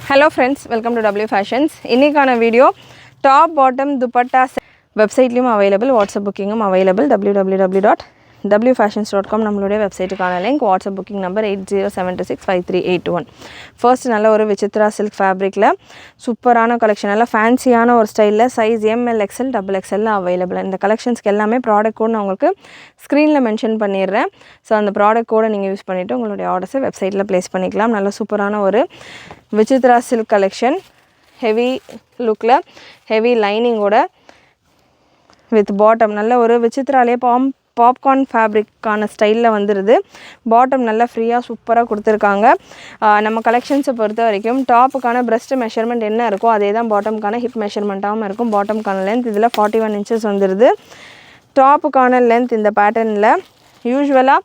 Hello friends, welcome to W Fashions. இன்னைக்கான video top bottom dupatta வெப்சைட்லயும் available, WhatsApp bookingum available. www.wfashions.com நம்மளுடைய வெப்சைட்டுக்கான link. WhatsApp booking number 8072653821. First நல்ல ஒரு Vichitra silk ஃபேப்ரிக்ல சூப்பரான கலெக்ஷன், நல்ல ஃபேன்சியான ஒரு ஸ்டைலில் size ML XL XXL available. இந்த கலெக்ஷன்ஸ்க்கு எல்லாமே ப்ராடக்ட் கோட் நான் உங்களுக்கு ஸ்க்ரீனில் மென்ஷன் பண்ணிடுறேன். ஸோ அந்த ப்ராடக்ட் கோடை நீங்கள் யூஸ் பண்ணிவிட்டு உங்களுடைய ஆர்டர்ஸை வெப்சைட்டில் ப்ளேஸ் பண்ணிக்கலாம். நல்ல சூப்பரான ஒரு விசித்ரா சில்க் கலெக்ஷன், ஹெவி லுக்கில் ஹெவி லைனிங்கோட வித் பாட்டம் நல்ல ஒரு விசித்ராலே பாப்கார்ன் ஃபேப்ரிக்கான ஸ்டைலில் வந்துடுது. பாட்டம் நல்லா ஃப்ரீயாக சூப்பராக கொடுத்துருக்காங்க. நம்ம கலெக்ஷன்ஸை பொறுத்த வரைக்கும் டாப்புக்கான பிரஸ்ட் மெஷர்மெண்ட் என்ன இருக்கோ அதே தான் பாட்டம்க்கான ஹிப் மெஷர்மெண்ட்டாகவும் இருக்கும். பாட்டம்க்கான லென்த் இதில் 41 inches வந்துடுது. டாப்புக்கான லென்த் இந்த பேட்டர்னில் யூஸ்வலாக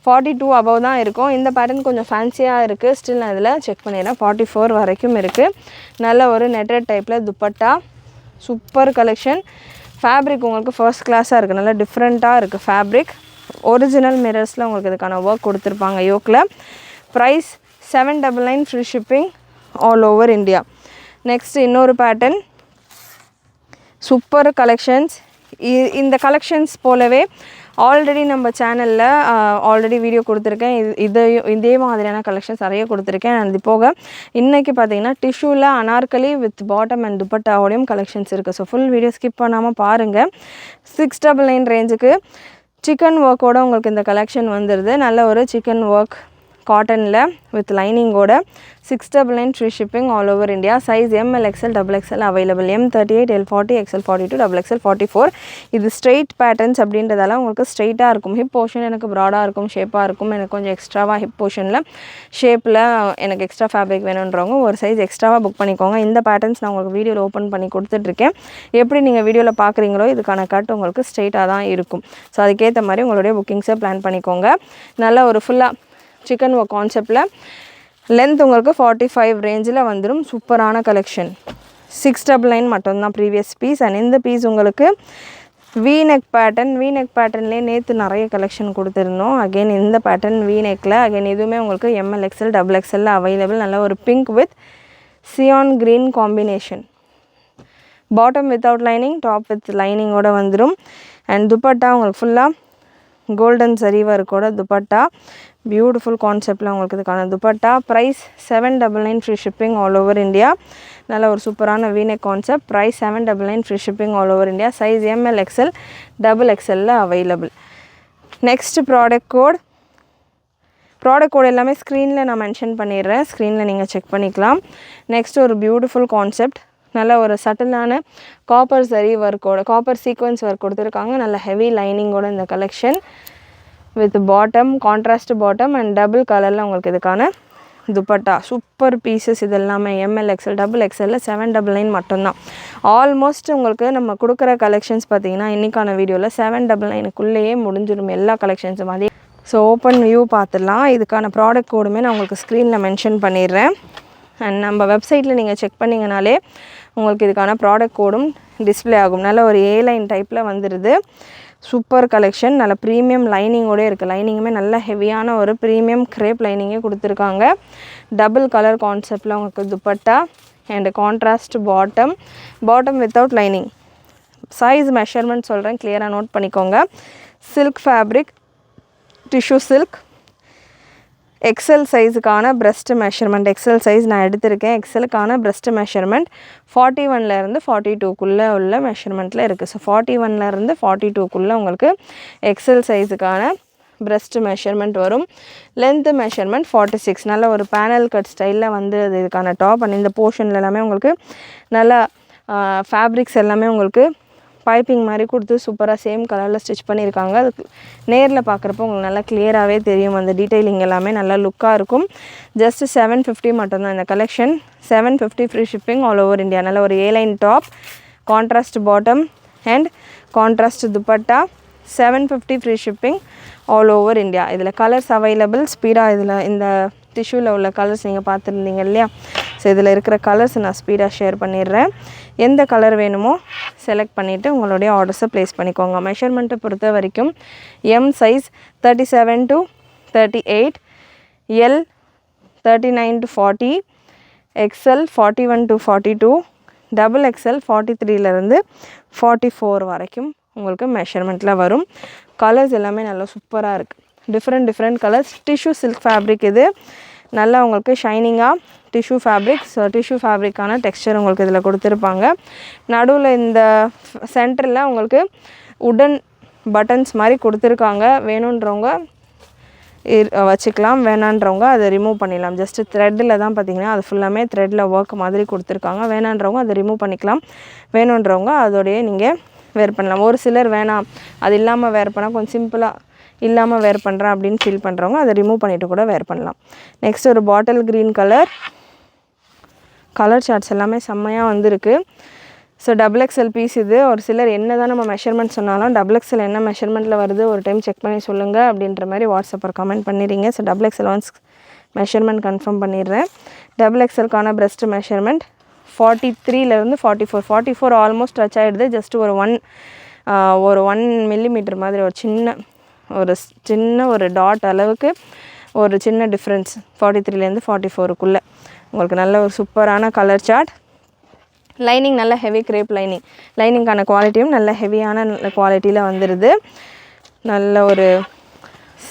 42 above தான் இருக்கும். இந்த பேட்டர்ன் கொஞ்சம் ஃபேன்சியாக இருக்குது. ஸ்டில் நான் இதில் செக் பண்ணிடுறேன், 44 வரைக்கும் இருக்குது. நல்ல ஒரு நெட்டட் டைப்பில் துப்பட்டா, சூப்பர் கலெக்ஷன். ஃபேப்ரிக் உங்களுக்கு ஃபர்ஸ்ட் கிளாஸாக இருக்குது, நல்லா டிஃப்ரெண்ட்டாக இருக்குது ஃபேப்ரிக். ஒரிஜினல் மிரர்ஸில் உங்களுக்கு இதுக்கான ஒர்க் கொடுத்துருப்பாங்க யோக்கில். Price 799 free shipping all over India. Next இன்னொரு பேட்டர்ன், சூப்பர் கலெக்ஷன்ஸ். இந்த கலெக்ஷன்ஸ் போலவே ஆல்ரெடி நம்ம சேனலில் ஆல்ரெடி வீடியோ கொடுத்துருக்கேன். இதே மாதிரியான கலெக்ஷன்ஸ் நிறைய கொடுத்துருக்கேன். அது போக இன்றைக்கி பார்த்தீங்கன்னா டிஷ்யூவில் அனார்கலி வித் பாட்டம் அண்ட் துப்பட்டாவோடையும் கலெக்ஷன்ஸ் இருக்குது. ஸோ ஃபுல் வீடியோ ஸ்கிப் பண்ணாமல் பாருங்கள். 699 ரேஞ்சுக்கு சிக்கன் ஒர்க்கோடு உங்களுக்கு இந்த கலெக்ஷன் வந்துடுது. நல்ல ஒரு சிக்கன் ஒர்க் காட்டனில் வித் லைனிங்கோட 699 free shipping all over India. Size ML XL XXL available. M38 L40 XL42 XXL 44. இது ஸ்ட்ரெயிட் பேட்டர்ன்ஸ் அப்படின்றதால உங்களுக்கு ஸ்ட்ரெயிட்டாக இருக்கும். ஹிப் போர்ஷன் எனக்கு ப்ராடாக இருக்கும், ஷேப்பாக இருக்கும். எனக்கு கொஞ்சம் எக்ஸ்ட்ராவாக ஹிப் போர்ஷனில் ஷேப்பில் எனக்கு எக்ஸ்ட்ரா ஃபேப்ரிக் வேணுன்றவங்க ஒரு சைஸ் எக்ஸ்ட்ராவாக புக் பண்ணிக்கோங்க. இந்த பேட்டர்ன்ஸ் நான் உங்களுக்கு வீடியோவில் ஓப்பன் பண்ணி கொடுத்துட்ருக்கேன். எப்படி நீங்கள் வீடியோவில் பார்க்குறீங்களோ இதுக்கான கட் உங்களுக்கு ஸ்ட்ரெயிட்டாக தான் இருக்கும். ஸோ அதுக்கேற்ற மாதிரி உங்களுடைய புக்கிங்ஸை பிளான் பண்ணிக்கோங்க. நல்ல ஒரு ஃபுல்லாக சிக்கன் ஒர்க் கான்செப்டில் லென்த் உங்களுக்கு 45 ரேஞ்சில் வந்துடும். சூப்பரான கலெக்ஷன். 699 மட்டும்தான் ப்ரீவியஸ் பீஸ். அண்ட் இந்த பீஸ் உங்களுக்கு வீநெக் பேட்டர்ன்லேயே நேற்று நிறைய கலெக்ஷன் கொடுத்துருந்தோம். அகெயின் இந்த பேட்டர்ன் வீநெக்கில் அகெயின் இதுவுமே உங்களுக்கு ML XL XXL அவைலபிள். நல்ல ஒரு pink with cyan green combination. Bottom without lining, top with லைனிங்கோட வந்துடும். அண்ட் துப்பட்டா உங்களுக்கு ஃபுல்லாக கோல்டன் சரி ஒர்க்கோட துப்பட்டா, பியூட்டிஃபுல் கான்செப்டில் உங்களுக்கு இதுக்கான dupatta. Price 799 free shipping all over India. நல்ல ஒரு சூப்பரான V neck concept. Price 799 free shipping all over India. Size ML XL XXL available. Next product code எல்லாமே ஸ்க்ரீனில் நான் மென்ஷன் பண்ணிடுறேன், ஸ்க்ரீனில் நீங்கள் செக் பண்ணிக்கலாம். நெக்ஸ்ட் ஒரு பியூட்டிஃபுல் கான்செப்ட், நல்ல ஒரு சட்டிலான காப்பர் சரி ஒர்க்கோட காப்பர் சீக்வன்ஸ் ஒர்க் கொடுத்துருக்காங்க. நல்ல ஹெவி லைனிங்கோட இந்த collection with bottom, contrast bottom and double கலரில் உங்களுக்கு இதுக்கான துப்பட்டா. சூப்பர் பீசஸ் இது எல்லாமே. ML XL XXL 799 மட்டும்தான். ஆல்மோஸ்ட் உங்களுக்கு நம்ம கொடுக்குற கலெக்ஷன்ஸ் பார்த்தீங்கன்னா இன்றைக்கான வீடியோவில் 799க்குள்ளேயே முடிஞ்சிடும் எல்லா கலெக்ஷன்ஸும். அதே ஸோ ஓப்பன் வியூ பார்த்துடலாம். இதுக்கான ப்ராடக்ட் கோடுமே நான் உங்களுக்கு ஸ்க்ரீனில் மென்ஷன் பண்ணிடுறேன். அண்ட் நம்ம வெப்சைட்டில் நீங்கள் செக் பண்ணிங்கனாலே உங்களுக்கு இதுக்கான ப்ராடக்ட் கோடும் டிஸ்பிளே ஆகும். நல்ல ஒரு A-லைன் டைப்பில் வந்துடுது. Super collection. நல்ல ப்ரீமியம் லைனிங்கோட இருக்குது. லைனிங்குமே நல்ல ஹெவியான ஒரு ப்ரீமியம் க்ரேப் லைனிங்கே கொடுத்துருக்காங்க. டபுள் கலர் கான்செப்டில் உங்களுக்கு dupatta and contrast bottom without lining. Size measurement சொல்கிறேன், கிளியராக நோட் பண்ணிக்கோங்க. Silk fabric, tissue silk. XL சைஸுக்கான பிரஸ்ட் மெஷர்மெண்ட், எக்ஸல் சைஸ் நான் எடுத்திருக்கேன். எக்ஸலுக்கான பிரஸ்ட் மெஷர்மெண்ட் 41லேருந்து 42க்குள்ளே உள்ள மெஷர்மெண்ட்டில் இருக்குது. ஸோ 41லேருந்து 42க்குள்ளே உங்களுக்கு எக்ஸல் சைஸுக்கான பிரஸ்ட் மெஷர்மெண்ட் வரும். Length measurement 46. நல்ல ஒரு பேனல் கட் ஸ்டைலில் வந்து இதுக்கான டாப். அண்ட் இந்த போர்ஷனில் எல்லாமே உங்களுக்கு நல்லா ஃபேப்ரிக்ஸ் எல்லாமே உங்களுக்கு பைப்பிங் மாதிரி கொடுத்து சூப்பராக சேம் கலரில் ஸ்டிச் பண்ணியிருக்காங்க. அதுக்கு நேரில் பார்க்குறப்போ உங்களுக்கு நல்லா கிளியராகவே தெரியும். அந்த டீட்டெயிலிங் எல்லாமே நல்லா லுக்காக இருக்கும். ஜஸ்ட் 750 மட்டும்தான் இந்த collection. 750 free shipping all over India. நல்ல ஒரு A line top, contrast bottom and contrast dupatta. 750 free shipping all over India. இதில் கலர்ஸ் அவைலபிள். ஸ்பீடாக இதில் இந்த டிஷ்யூவில் உள்ள கலர்ஸ் நீங்கள் பார்த்துருந்தீங்க இல்லையா? ஸோ இதில் இருக்கிற கலர்ஸ் நான் ஸ்பீடாக ஷேர் பண்ணிடுறேன். எந்த கலர் வேணுமோ செலக்ட் பண்ணிவிட்டு உங்களுடைய ஆர்டர்ஸை ப்ளேஸ் பண்ணிக்கோங்க. மெஷர்மெண்ட்டை பொறுத்த வரைக்கும் M size 37 to 38, L 39 to 40 XL 41 to 42, double XL 43லேருந்து 44 வரைக்கும் உங்களுக்கு மெஷர்மெண்ட்டில் வரும். கலர்ஸ் எல்லாமே நல்லா சூப்பராக இருக்குது. Different colours. Tissue silk fabric இது. நல்லா உங்களுக்கு ஷைனிங்காக டிஷ்யூ ஃபேப்ரிக். ஸோ டிஷ்யூ ஃபேப்ரிக்கான டெக்ஸ்சர் உங்களுக்கு இதில் கொடுத்துருப்பாங்க. நடுவில் இந்த சென்டரில் உங்களுக்கு உடன் பட்டன்ஸ் மாதிரி கொடுத்துருக்காங்க. வேணுன்றவங்க வச்சுக்கலாம், வேணான்றவங்க அதை ரிமூவ் பண்ணிடலாம். ஜஸ்ட்டு த்ரெட்டில் தான் பார்த்திங்கன்னா அது ஃபுல்லாமே த்ரெட்டில் ஒர்க் மாதிரி கொடுத்துருக்காங்க. வேணான்றவங்க அதை ரிமூவ் பண்ணிக்கலாம், வேணுன்றவங்க அதோடையே நீங்கள் வேர் பண்ணலாம். ஒரு சிலர் வேணாம் அது இல்லாமல் வேர் பண்ணால் கொஞ்சம் சிம்பிளாக இல்லாமல் வேர் பண்ணுறேன் அப்படின்னு ஃபீல் பண்ணுறவங்க அதை ரிமூவ் பண்ணிவிட்டு கூட வேர் பண்ணலாம். நெக்ஸ்ட் ஒரு bottle green colour. Colour charts எல்லாமே செம்மையாக வந்திருக்கு. ஸோ டபுள் எக்ஸ்எல் பீஸ் இது. ஒரு சிலர் என்ன தான் நம்ம மெஷர்மெண்ட் சொன்னாலும் டபுள் எக்ஸ்எல் என்ன மெஷர்மெண்ட்டில் வருது ஒரு டைம் செக் பண்ணி சொல்லுங்கள் அப்படின்ற மாதிரி வாட்ஸ்அப்பில் கமெண்ட் பண்ணிடுறீங்க. So double XL once measurement confirm பண்ணிடுறேன். டபுள் எக்ஸ்எல்கான பிரஸ்ட் மெஷர்மெண்ட் 43லேருந்து 44. 44 ஆல்மோஸ்ட் டச் ஆகிடுது. ஜஸ்ட் ஒரு 1 மில்லிமீட்டர் மாதிரி சின்ன ஒரு டாட் அளவுக்கு ஒரு சின்ன டிஃப்ரென்ஸ் 43லேருந்து 44க்குள்ளே. உங்களுக்கு நல்ல ஒரு சூப்பரான கலர் சார்ட். லைனிங் நல்ல ஹெவி கிரேப் லைனிங்கான குவாலிட்டியும் நல்ல ஹெவியான நல்ல குவாலிட்டியில் வந்துடுது. நல்ல ஒரு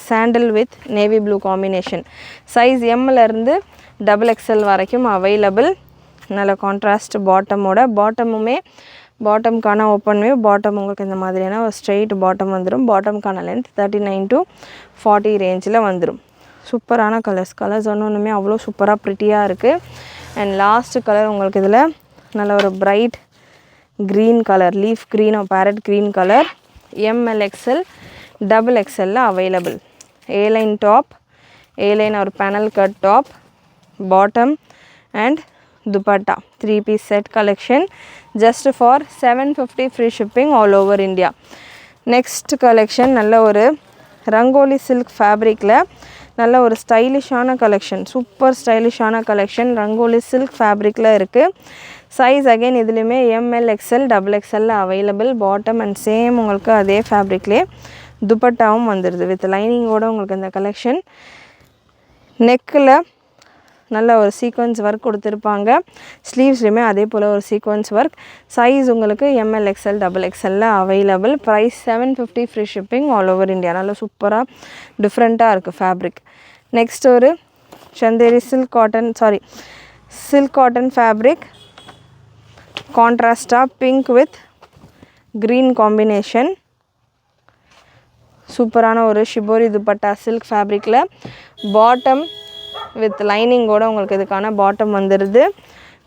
sandal with navy blue combination. Size எம்லேருந்து டபுள் எக்ஸ்எல் வரைக்கும் அவைலபிள். நல்ல கான்ட்ராஸ்ட் பாட்டமுமே பாட்டம்கான ஓப்பன் வியூ. பாட்டம் உங்களுக்கு இந்த மாதிரியான ஒரு ஸ்ட்ரெயிட் பாட்டம் வந்துடும். பாட்டம்கான லென்த் 39 to 40 ரேஞ்சில் வந்துடும். சூப்பரான கலர்ஸ் ஒன்றுமே அவ்வளோ சூப்பராக ப்ரிட்டியாக இருக்குது. அண்ட் லாஸ்ட் கலர் உங்களுக்கு இதில் நல்ல ஒரு bright green colour, leaf green parrot green colour. ML XL double எக்ஸ்எல்ல அவைலபிள். ஏலைன் டாப், ஏலைன் ஒரு panel cut top, bottom and dupatta 3-piece set collection just for 750 free shipping all over India. Next collection நல்ல ஒரு rangoli silk ஃபேப்ரிக்கில் நல்ல ஒரு ஸ்டைலிஷான collection, super ஸ்டைலிஷான collection rangoli silk ஃபேப்ரிக்கில் இருக்குது. சைஸ் அகைன் இதுலேயுமே ML XL டபுள் எக்ஸ்எல்ல அவைலபிள். பாட்டம் அண்ட் சேம் உங்களுக்கு அதே ஃபேப்ரிக்லேயே துப்பட்டாவும் வந்துடுது வித் லைனிங்கோடு உங்களுக்கு இந்த கலெக்ஷன். நெக்கில் நல்ல ஒரு சீக்வன்ஸ் ஒர்க் கொடுத்துருப்பாங்க. ஸ்லீவ்ஸ்லையுமே அதே போல் ஒரு சீக்வன்ஸ் ஒர்க். சைஸ் உங்களுக்கு ML XL டபுள் எக்ஸ்எல்ல available. Price 750 free shipping all over India. நல்ல சூப்பராக டிஃப்ரெண்ட்டாக இருக்குது ஃபேப்ரிக். நெக்ஸ்ட் ஒரு சந்தேரி சில்க் காட்டன் ஃபேப்ரிக். கான்ட்ராஸ்டாக பிங்க் வித் க்ரீன் காம்பினேஷன். சூப்பரான ஒரு ஷிபோரி துப்பட்டா சில்க் ஃபேப்ரிக்கில் பாட்டம் வித் லைனிங்கோடு உங்களுக்கு இதுக்கான பாட்டம் வந்துடுது.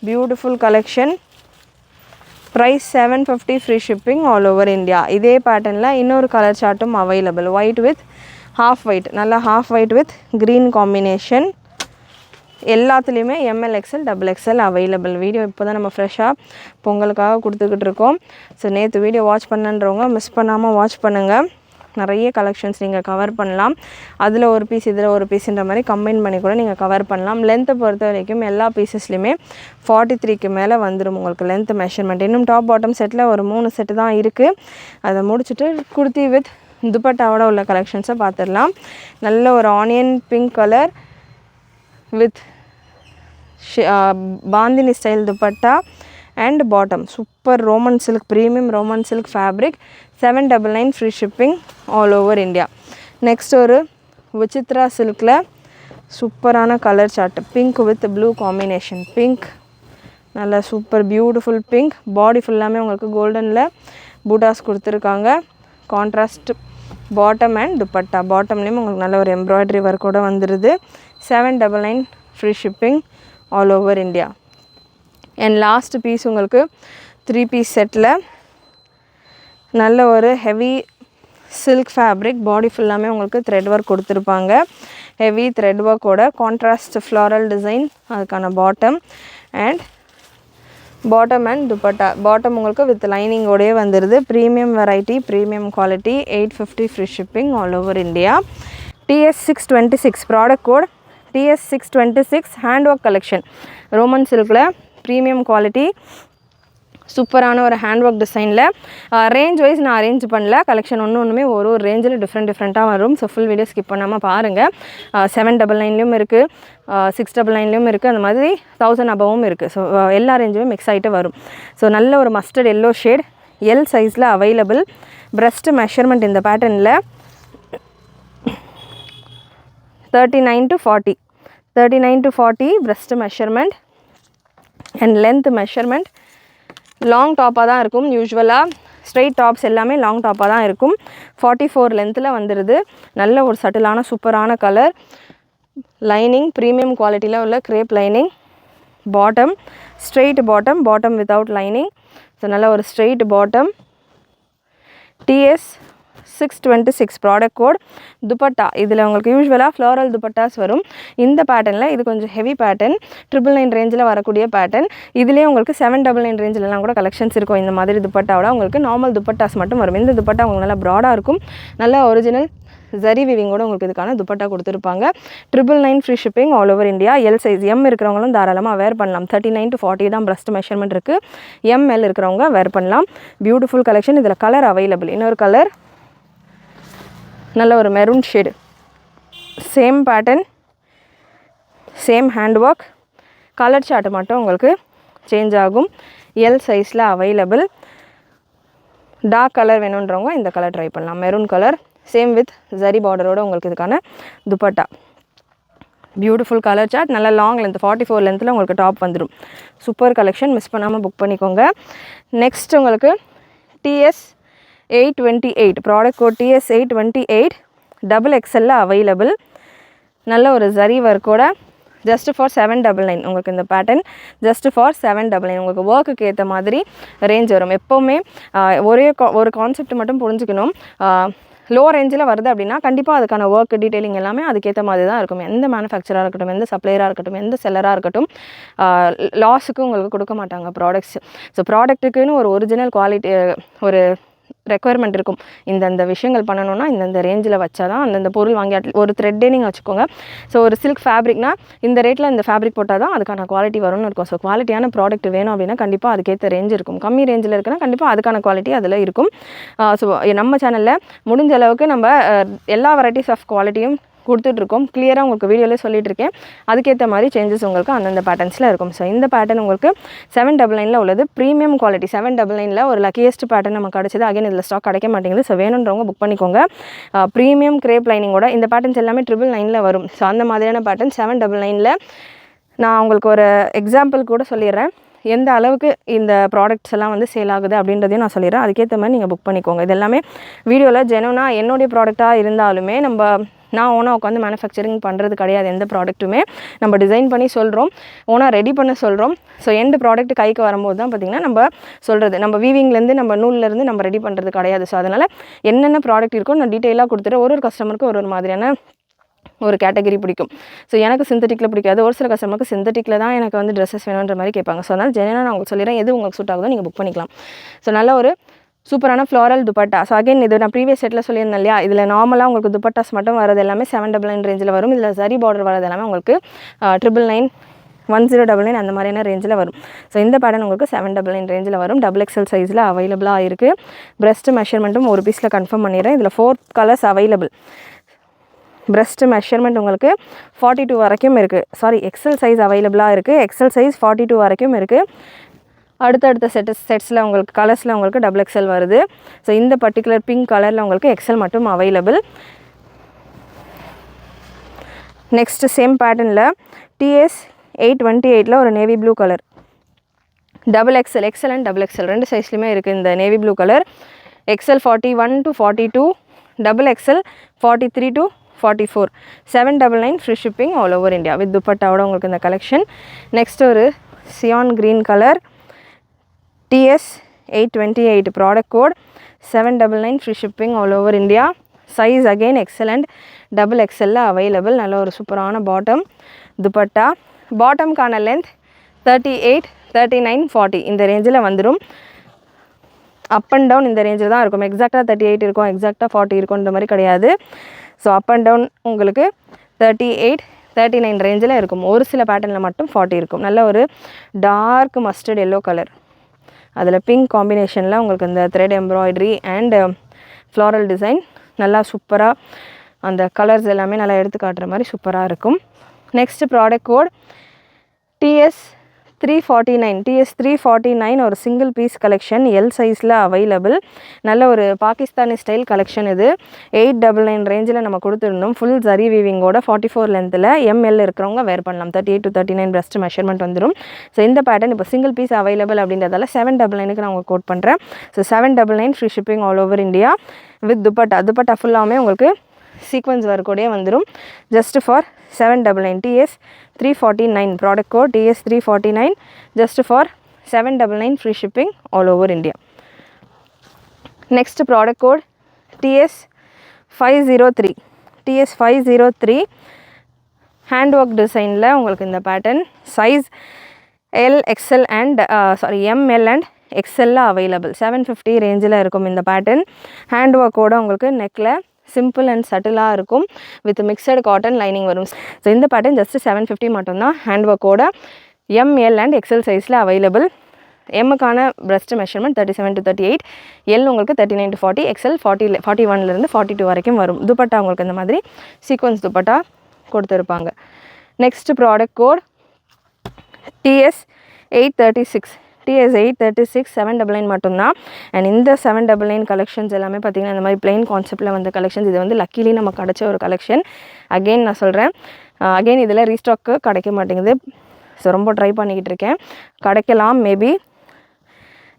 Beautiful collection. Price 750 free shipping all over India. இதே பேட்டர்னில் இன்னொரு கலர் சார்ட்டும் available. White with half white, நல்லா half white with green combination. எல்லாத்துலேயுமே ML XL double XL available. Video இப்போ தான் நம்ம ஃப்ரெஷ்ஷாக பொங்கலுக்காக கொடுத்துக்கிட்டு இருக்கோம். ஸோ நேற்று வீடியோ வாட்ச் பண்ணுன்றவங்க மிஸ் பண்ணாமல் வாட்ச் பண்ணுங்கள். நிறைய கலெக்ஷன்ஸ் நீங்கள் கவர் பண்ணலாம். அதில் ஒரு பீஸ் இதில் ஒரு பீஸுன்ற மாதிரி கம்பைன் பண்ணி கூட நீங்கள் கவர் பண்ணலாம். லென்த்தை பொறுத்த வரைக்கும் எல்லா பீசஸ்லையுமே 43க்கு மேலே வந்துடும் உங்களுக்கு லென்த் மெஷர்மெண்ட். இன்னும் டாப் பாட்டம் செட்டில் ஒரு 3 செட்டு தான் இருக்குது. அதை முடிச்சுட்டு குர்த்தி வித் துப்பட்டாவோட உள்ள கலெக்ஷன்ஸை பார்த்துடலாம். நல்ல ஒரு onion pink colour with bandhani style dupatta and bottom. Super Roman silk, premium Roman silk fabric. 799 free shipping all over India. Next ஒரு விசித்ரா சில்கில் சூப்பரான colour chart. Pink with blue combination. Pink நல்ல சூப்பர் பியூட்டிஃபுல் பிங்க். பாடி ஃபுல்லாமே உங்களுக்கு கோல்டனில் பூட்டாஸ் கொடுத்துருக்காங்க. Contrast bottom and dupatta. பாட்டம்லேயும் உங்களுக்கு நல்ல ஒரு எம்ப்ராய்டரி ஒர்க்கோடு வந்துடுது. 799 free shipping all over India. And last piece உங்களுக்கு 3 பீஸ் செட்டில் நல்ல ஒரு ஹெவி சில்க் ஃபேப்ரிக். பாடி ஃபுல்லாமே உங்களுக்கு த்ரெட் ஒர்க் கொடுத்துருப்பாங்க. ஹெவி த்ரெட் ஒர்க்கோட கான்ட்ராஸ்ட் ஃப்ளாரல் டிசைன். அதுக்கான பாட்டம் அண்ட் துப்பட்டா. பாட்டம் உங்களுக்கு வித் லைனிங்கோடே வந்துடுது. Premium variety, premium quality. 850 free shipping all over India. TS626 product code TS626 hand work collection. Roman சில்கில் premium quality சூப்பரான ஒரு ஹேண்ட் ஒர்க் டிசைனில் ரேஞ்ச் வைஸ் நான் அரேஞ்ச் பண்ணல, கலெக்ஷன் ஒன்றுமே ஒரு ரேஞ்சில் டிஃப்ரெண்ட்டாக வரும். ஸோ ஃபுல் வீடியோ ஸ்கிப் பண்ணாமல் பாருங்கள். 799லேயும் இருக்குது, 699லேயும் இருக்குது, அந்த மாதிரி 1000 above இருக்குது. ஸோ எல்லா ரேஞ்சுமே மிக்ஸ் ஆகிட்டு வரும். ஸோ நல்ல ஒரு மஸ்டர்ட் எல்லோ ஷேட், எல் சைஸில் அவைலபிள். பிரஸ்ட் மெஷர்மெண்ட் இந்த பேட்டர்னில் 39 to 40 breast measurement and length measurement. Long டாப்பாக தான் இருக்கும். யூஸ்வலாக ஸ்ட்ரெயிட் டாப்ஸ் எல்லாமே லாங் டாப்பாக தான் இருக்கும். 44 லென்த்தில் வந்துடுது. நல்ல ஒரு சட்டிலான சூப்பரான கலர். லைனிங் ப்ரீமியம் குவாலிட்டியில் உள்ள crepe lining. Bottom straight bottom without lining. So நல்ல ஒரு straight bottom. TS 626 product code. Dupatta இதில் உங்களுக்கு யூஸ்வலாக ஃப்ளோரல் துப்பட்டாஸ் வரும். இந்த பேட்டர்னில் இது கொஞ்சம் ஹெவி பேட்டர்ன், 999 ரேஞ்சில் வரக்கூடிய பேட்டர்ன். இதுலேயே உங்களுக்கு 799 ரேஞ்சிலலாம் கூட கலெக்ஷன்ஸ் இருக்கும். இந்த மாதிரி துப்பட்டாவோட உங்களுக்கு நார்மல் துப்பட்டாஸ் மட்டும் வரும். இந்த துப்பட்டா உங்களுக்கு நல்லா ப்ராடாக இருக்கும். நல்லா ஒரிஜினல் ஜரி விவிங்கோட உங்களுக்கு இதுக்கான துப்பட்டா கொடுத்துருப்பாங்க. 999 free shipping all over India. L size M இருக்கிறவங்களும் தாராளமாக வேர் பண்ணலாம். 39 to 40 தான் பிரஸ்ட் மெஷர்மெண்ட் இருக்குது. ML இருக்கிறவங்க வேர் பண்ணலாம். Beautiful collection. இதில் கலர் அவைலபிள். இன்னொரு கலர் நல்ல ஒரு maroon shade. Same pattern, same hand work. Colour chart மட்டும் உங்களுக்கு சேஞ்ச் ஆகும். எல் சைஸில் அவைலபிள். டார்க் கலர் வேணுன்றவங்க இந்த கலர் ட்ரை பண்ணலாம். Maroon colour, same with zari பார்டரோடு உங்களுக்கு இதுக்கான துப்பட்டா. Beautiful colour chart. நல்ல லாங் லென்த் 44 லென்த்தில் உங்களுக்கு டாப் வந்துடும். சூப்பர் கலெக்ஷன், மிஸ் பண்ணாமல் புக் பண்ணிக்கோங்க. நெக்ஸ்ட் உங்களுக்கு TS 828 product code TS 828 XXL available. நல்ல ஒரு ஜரி ஒர்க்கோட ஜஸ்ட் ஃபார் 799 உங்களுக்கு இந்த பேட்டர்ன் ஜஸ்ட் ஃபார் 799. உங்களுக்கு ஒர்க்குக்கு ஏற்ற மாதிரி ரேஞ்ச் வரும். எப்போவுமே ஒரு கான்செப்ட் மட்டும் புரிஞ்சுக்கணும். லோ ரேஞ்சில் வருது அப்படின்னா கண்டிப்பாக அதுக்கான ஒர்க் டீட்டெயிலிங் எல்லாமே அதுக்கேற்ற மாதிரி தான் இருக்கும். எந்த மேனுஃபேக்சராக இருக்கட்டும், எந்த சப்ளையராக இருக்கட்டும், எந்த செல்லராக இருக்கட்டும், லாஸுக்கு உங்களுக்கு கொடுக்க மாட்டாங்க ப்ராடக்ட்ஸ். ஸோ ப்ராடக்ட்டுக்குன்னு ஒரு ஒரிஜினல் குவாலிட்டி, ஒரு ரெக்குயர்மெண்ட் இருக்கும். இந்தந்த விஷயங்கள் பண்ணணும்னா இந்தந்த ரேஞ்சில் வச்சா தான் அந்தந்த பொருள் வாங்கி ஒரு த்ரெட்டே நீங்கள் வச்சுக்கோங்க. ஸோ ஒரு சில்க் ஃபேப்ரிக்னா இந்த ரேட்டில் இந்த ஃபேப்ரிக் போட்டால் தான் அதுக்கான குவாலிட்டி வரும்னு இருக்கும். ஸோ குவாலிட்டியான ப்ராடக்ட் வேணும் அப்படின்னா கண்டிப்பாக அதுக்கேற்ற ரேஞ்ச் இருக்கும். கம்மி ரேஞ்சில் இருக்குன்னா கண்டிப்பாக அதுக்கான குவாலிட்டி அதில் இருக்கும். ஸோ நம்ம சேனலில் முடிஞ்ச அளவுக்கு நம்ம எல்லா வெரைட்டிஸ் ஆஃப் குவாலிட்டியும் கொடுத்துட்ருக்கோம். கிளியராக உங்களுக்கு வீடியோவில் சொல்லிட்டு இருக்கேன். அதுக்கேற்ற மாதிரி சேஞ்சஸ் உங்களுக்கு அந்தந்த பேட்டர்ன்ஸில் இருக்கும். ஸோ இந்த பேட்டர்ன் உங்களுக்கு 799 உள்ளது. ப்ரீமியம் குவாலிட்டி 799 ஒரு லக்கியஸ்ட் பேட்டர்ன் நமக்கு கிடச்சிது. அகைன் இதில் ஸ்டாக் கிடைக்க மாட்டேங்குது. ஸோ வேணுன்றவங்க புக் பண்ணிக்கோங்க. ப்ரீமியம் கிரேப் லைனிங்கோட இந்த பேட்டர்ன்ஸ் எல்லாமே 999 வரும். ஸோ அந்த மாதிரியான பேட்டர்ன் 799. நான் உங்களுக்கு ஒரு எக்ஸாம்பிள் கூட சொல்லிடுறேன். எந்த அளவுக்கு இந்த ப்ராடக்ட்ஸ் எல்லாம் வந்து சேல் ஆகுது அப்படின்றதையும் நான் சொல்லிடுறேன். அதுக்கேற்ற மாதிரி நீங்கள் புக் பண்ணிக்கோங்க. இது எல்லாமே வீடியோவில் ஜெனுவனாக என்னுடைய ப்ராடக்டாக இருந்தாலுமே நான் ஓனாக உட்காந்து மேனுஃபேக்சரிங் பண்ணுறது கிடையாது. எந்த ப்ராடக்ட்டுமே நம்ம டிசைன் பண்ணி சொல்கிறோம், ஓனாக ரெடி பண்ண சொல்கிறோம். ஸோ எந்த ப்ராடக்ட் கைக்கு வரும்போது தான் பார்த்திங்கன்னா நம்ம சொல்கிறது, நம்ம வீவிங்லேருந்து நம்ம நூல்லேருந்து நம்ம ரெடி பண்ணுறது கிடையாது. ஸோ அதனால் என்னென்ன ப்ராடக்ட் இருக்கோ நான் டீட்டெயிலாக கொடுத்துட்டு ஒரு கஸ்டமருக்கு ஒரு மாதிரியான ஒரு கேட்டகரி பிடிக்கும். ஸோ எனக்கு சிந்தட்டிக்கில் பிடிக்காது. ஒரு சில கஸ்டமருக்கு சிந்தட்டிக்கில் தான் எனக்கு வந்து ட்ரெஸ்ஸஸ் வேணுன்ற மாதிரி கேட்பாங்க. ஸோ அதனால் ஜெனரலாக நான் உங்களுக்கு சொல்லிடுறேன், எது உங்களுக்கு சூட் ஆகுதோ நீங்கள் புக் பண்ணிக்கலாம். ஸோ நல்ல ஒரு சூப்பரான ஃப்ளாரல் துப்பட்டா. ஸோ அகைன் இது நான் ப்ரீவியஸ் செட்டில் சொல்லியிருந்தேன் இல்லையா, இதில் நார்மலாக உங்களுக்கு துப்பட்டாஸ் மட்டும் வரது எல்லாமே 799 ரேஞ்சில் வரும். இதில் சரி பார்டர் வரது எல்லாமே உங்களுக்கு 999, 1099 அந்த மாதிரியான ரேஞ்சில் வரும். ஸோ இந்த பேட்டர்ன் உங்களுக்கு 799 ரேஞ்சில் வரும். XXL சைஸில் அவைலபிளாக இருக்குது. பிரஸ்ட் மெஷர்மெண்ட்டும் ஒரு பீஸில் கன்ஃபார்ம் பண்ணிடுறேன். இதில் 4 கலர்ஸ் அவைலபிள். பிரஸ்ட் மெஷர்மெண்ட் உங்களுக்கு 42 வரைக்கும் இருக்குது. எக்ஸல் சைஸ் அவைலபிளாக இருக்குது. எக்ஸல் சைஸ் 42 வரைக்கும் இருக்குது. அடுத்தடுத்த செட்ஸில் உங்களுக்கு கலர்ஸில் உங்களுக்கு XXL வருது. ஸோ இந்த பர்டிகுலர் பிங்க் கலரில் உங்களுக்கு எக்ஸல் மட்டும் அவைலபிள். நெக்ஸ்ட் சேம் பேட்டர்னில் TS 828 ஒரு navy blue colour. XXL, XL and XXL ரெண்டு சைஸ்லையுமே இருக்குது இந்த navy blue colour. XL 41 to 42, XXL 43 to 44, 799 free shipping all over India with துப்பட்டாவோட உங்களுக்கு இந்த கலெக்ஷன். நெக்ஸ்ட் ஒரு cyan green colour. TS 828 product code 799 free shipping all over India. Size again XL and XXL available. நல்ல ஒரு சூப்பரான bottom dupatta. பாட்டம்கான length 38, 39, 40 இந்த ரேஞ்சில் வந்துடும். அப் அண்ட் டவுன் இந்த ரேஞ்சில் தான் இருக்கும். எக்ஸாக்டாக 38 இருக்கும், எக்ஸாக்டாக 40 இருக்குன்ற மாதிரி கிடையாது. ஸோ அப் அண்ட் டவுன் உங்களுக்கு 38, 39 ரேஞ்சில் இருக்கும். ஒரு சில பேட்டர்னில் மட்டும் 40 இருக்கும். நல்ல ஒரு டார்க் மஸ்டர்ட் எல்லோ கலர். அதில் பிங்க் காம்பினேஷனில் உங்களுக்கு இந்த thread embroidery and floral design நல்லா சூப்பராக அந்த கலர்ஸ் எல்லாமே நல்லா எடுத்து காட்டுற மாதிரி சூப்பராக இருக்கும். நெக்ஸ்ட் ப்ராடக்ட் கோட் TS349 ஒரு சிங்கிள் பீஸ் கலெக்ஷன் எல் சைஸில் அவைலபிள். நல்ல ஒரு பாகிஸ்தானி ஸ்டைல் கலெக்ஷன் இது. 899 ரேஞ்சில் நம்ம கொடுத்துருந்தோம். ஃபுல் ஜரி வீவிங்கோட 44 லென்த்தில் எம்எல் இருக்கிறவங்க வேர் பண்ணலாம். 38 to 39 பிரஸ்ட் மெஷர்மெண்ட் வந்துடும். ஸோ இந்த பேட்டர்ன் இப்போ சிங்கிள் பீஸ் அவைலபிள் அப்படின்றதால 799க்கு நான் உங்களுக்கு கோட் பண்ணுறேன். So 799 free shipping all over India with dupatta ஃபுல்லாமே உங்களுக்கு சீக்வன்ஸ் ஒர்க்கோடயே வந்துடும். Just for 799 TS349 product code TS349 just for 799 free shipping all over India. Next product code TS503 hand work டிசைனில் உங்களுக்கு இந்த pattern size L and ML and எக்ஸ்எல்ல available. 750 ரேஞ்சில் இருக்கும் இந்த பேட்டர்ன். ஹேண்ட் ஒர்க்கோட உங்களுக்கு நெக்கில் சிம்பிள் அண்ட் சட்டிலாக இருக்கும். வித் மிக்சடு காட்டன் லைனிங் வரும். ஸோ இந்த பேட்டர்ன் ஜஸ்ட் 750 மட்டும்தான். ஹேண்ட் ஒர்க்கோட எம்எல் அண்ட் எக்ஸ்எல் சைஸில் அவைலபிள். எம்முக்கான பிரஸ்ட் மெஷர்மெண்ட் 37 to 38, எல் உங்களுக்கு 39 to 40, எக்ஸ்எல் 41லேருந்து 42 வரைக்கும் வரும். துப்பட்டா உங்களுக்கு இந்த மாதிரி சீக்வன்ஸ் துப்பட்டா கொடுத்துருப்பாங்க. நெக்ஸ்ட் ப்ராடக்ட் கோட் TS836 799 மட்டும்தான். அண்ட் இந்த 799 கலெக்ஷன்ஸ் எல்லாமே பார்த்திங்கன்னா இந்த மாதிரி பிளெயின் கான்செப்டில் வந்த கலெக்ஷன்ஸ். இது வந்து லக்கிலி நம்ம கிடச்ச ஒரு கலெக்ஷன். அகெயின் நான் சொல்கிறேன், அகெயின் இதில் ரீஸ்டாக்கு கிடைக்க மாட்டேங்குது. ஸோ ரொம்ப ட்ரை பண்ணிக்கிட்டு இருக்கேன். கிடைக்கலாம் மேபி,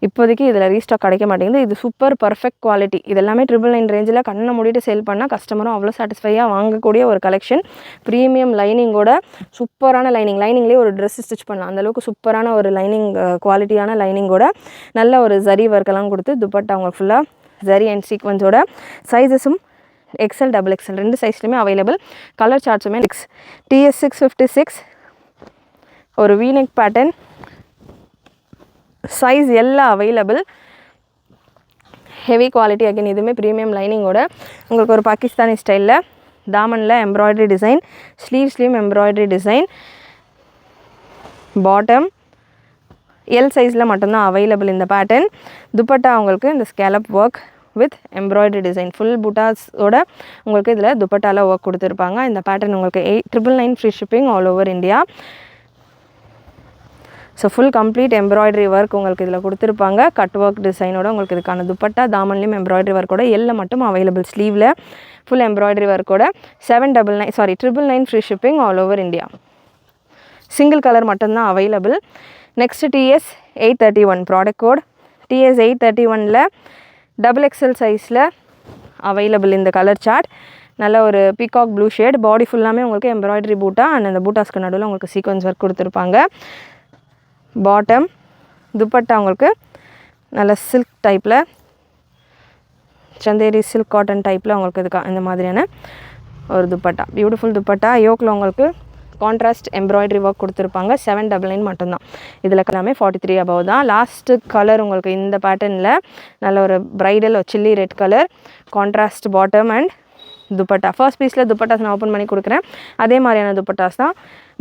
இப்போதைக்கு இதில் ரீஸ்டாக் கிடைக்க மாட்டேங்குது. இது சூப்பர் பர்ஃபெக்ட் குவாலிட்டி. இது எல்லாமே 999 ரேஞ்சில் கண்ணை மூடிட்டு சேல் பண்ணால் கஸ்டமரும் அவ்வளோ சாட்டிஸ்ஃபையாக வாங்கக்கூடிய ஒரு கலெக்ஷன். ப்ரீமியம் லைனிங்கோட சூப்பரான லைனிங்லேயே ஒரு ட்ரெஸ் ஸ்டிச் பண்ணலாம். அந்தளவுக்கு சூப்பரான ஒரு லைனிங், குவாலிட்டியான லைனிங்கோட நல்ல ஒரு ஜரி ஒர்க்கெல்லாம் கொடுத்து துப்பட்டா உங்களுக்கு ஃபுல்லாக ஜரி அண்ட் சீக்வன்ஸோட சைஸஸும் எக்ஸ்எல் XXL ரெண்டு சைஸ்லையுமே அவைலபிள். கலர் சார்ட்ஸுமே TS656 ஒரு வீநெக் பேட்டர்ன் சைஸ் எல்லாம் அவைலபிள். Heavy quality. அகைன் இதுவுமே ப்ரீமியம் லைனிங்கோட உங்களுக்கு ஒரு பாகிஸ்தானி ஸ்டைலில் தாமனில் எம்ப்ராய்டரி டிசைன், ஸ்லீவ்ஸ்லேயும் எம்ப்ராய்டரி டிசைன். பாட்டம் எல் சைஸில் மட்டும்தான் அவைலபிள் இந்த பேட்டர்ன். துப்பட்டா உங்களுக்கு இந்த scallop work with embroidery design full புட்டாஸோட உங்களுக்கு இதில் துப்பட்டாவில் ஒர்க் கொடுத்துருப்பாங்க. இந்த பேட்டர்ன் உங்களுக்கு 999 free shipping all over India. So full complete embroidery work உங்களுக்கு இதில் கொடுத்துருப்பாங்க. கட் ஒர்க் டிசைனோட உங்களுக்கு இதுக்கான துப்பட்டா தாமன்லேயும் எம்ப்ராய்டரி ஒர்க்கோட எல்ல மட்டும் அவைலபிள். ஸ்லீவில் ஃபுல் எம்ப்ராய்டரி ஒர்க்கோட 999 free shipping all over India. Single colour மட்டும்தான் available. Next TS831 product code TS831ல் XXL சைஸில் அவைலபிள். இந்த கலர் சார்ட் நல்ல ஒரு பீகாக் ப்ளூ ஷேட். பாடி ஃபுல்லாமே உங்களுக்கு எம்ப்ராய்டரி பூட்டா அண்ட் அந்த பூட்டாஸ்க்கு நடுவில் உங்களுக்கு சீக்வன்ஸ் ஒர்க் கொடுத்துருப்பாங்க. பாட்டம் துப்பட்டா உங்களுக்கு நல்ல சில்க் டைப்பில், சந்தேரி சில்க் காட்டன் டைப்பில் உங்களுக்கு இந்த மாதிரியான ஒரு துப்பட்டா, பியூட்டிஃபுல் துப்பட்டா. யோக்கில் உங்களுக்கு கான்ட்ராஸ்ட் எம்ப்ராய்டரி ஒர்க் கொடுத்துருப்பாங்க. 799 மட்டும்தான். இதில் எல்லாமே 43 above தான். லாஸ்ட்டு கலர் உங்களுக்கு இந்த பேட்டர்னில் நல்ல ஒரு bridal chilli red colour contrast bottom and dupatta. First பீஸில் துப்பட்டாஸ் நான் ஓப்பன் பண்ணி கொடுக்குறேன். அதே மாதிரியான துப்பட்டாஸ் தான்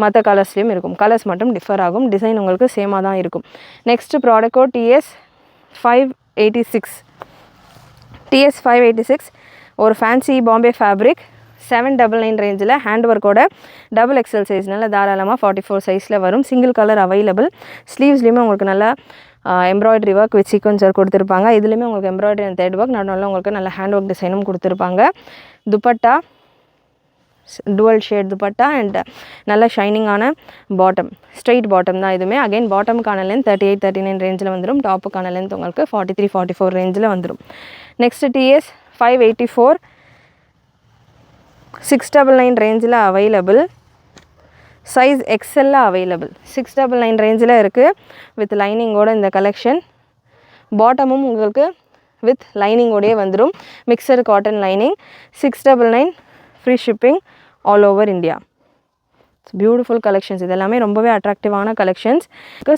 மற்ற கலர்ஸ்லேயும் இருக்கும். கலர்ஸ் மட்டும் டிஃபர் ஆகும். டிசைன் உங்களுக்கு சேமாக தான் இருக்கும். நெக்ஸ்ட் ப்ராடக்ட் கோட் TS586 ஒரு ஃபேன்சி பாம்பே ஃபேப்ரிக் 799 ரேஞ்சில் ஹேண்ட் ஒர்க்கோட XXL சைஸ்னால தாராளமாக 44 சைஸில் வரும். Single colour available. ஸ்லீவ்ஸ்லேயுமே உங்களுக்கு நல்லா embroidery work with sequins work கொடுத்துருப்பாங்க. இதுலேயுமே உங்களுக்கு எம்ப்ராய்டரி அண்ட் த்ரெட் ஒர்க் நடுவில் உங்களுக்கு நல்ல ஹேண்ட் ஒர்க் டிசைனும் கொடுத்துருப்பாங்க. Dupatta dual shade dupatta and நல்ல ஷைனிங்கான பாட்டம், ஸ்ட்ரெயிட் பாட்டம் தான் இதுவுமே. அகைன் பாட்டமுக்கான லென்த் 38-39 ரேஞ்சில் வந்துடும். டாப்புக்கான லென்த் உங்களுக்கு 43-44 ரேஞ்சில் வந்துடும். நெக்ஸ்ட் TS584 699 ரேஞ்சில் அவைலபிள். Size XL available. 699 ரேஞ்சில் இருக்குது வித் லைனிங்கோட இந்த கலெக்ஷன். பாட்டமும் உங்களுக்கு வித் லைனிங்கோடையே வந்துடும். Mixture cotton lining. 699 free shipping all over India. Beautiful collections. இது எல்லாமே ரொம்பவே அட்ராக்டிவான கலெக்ஷன்ஸ்.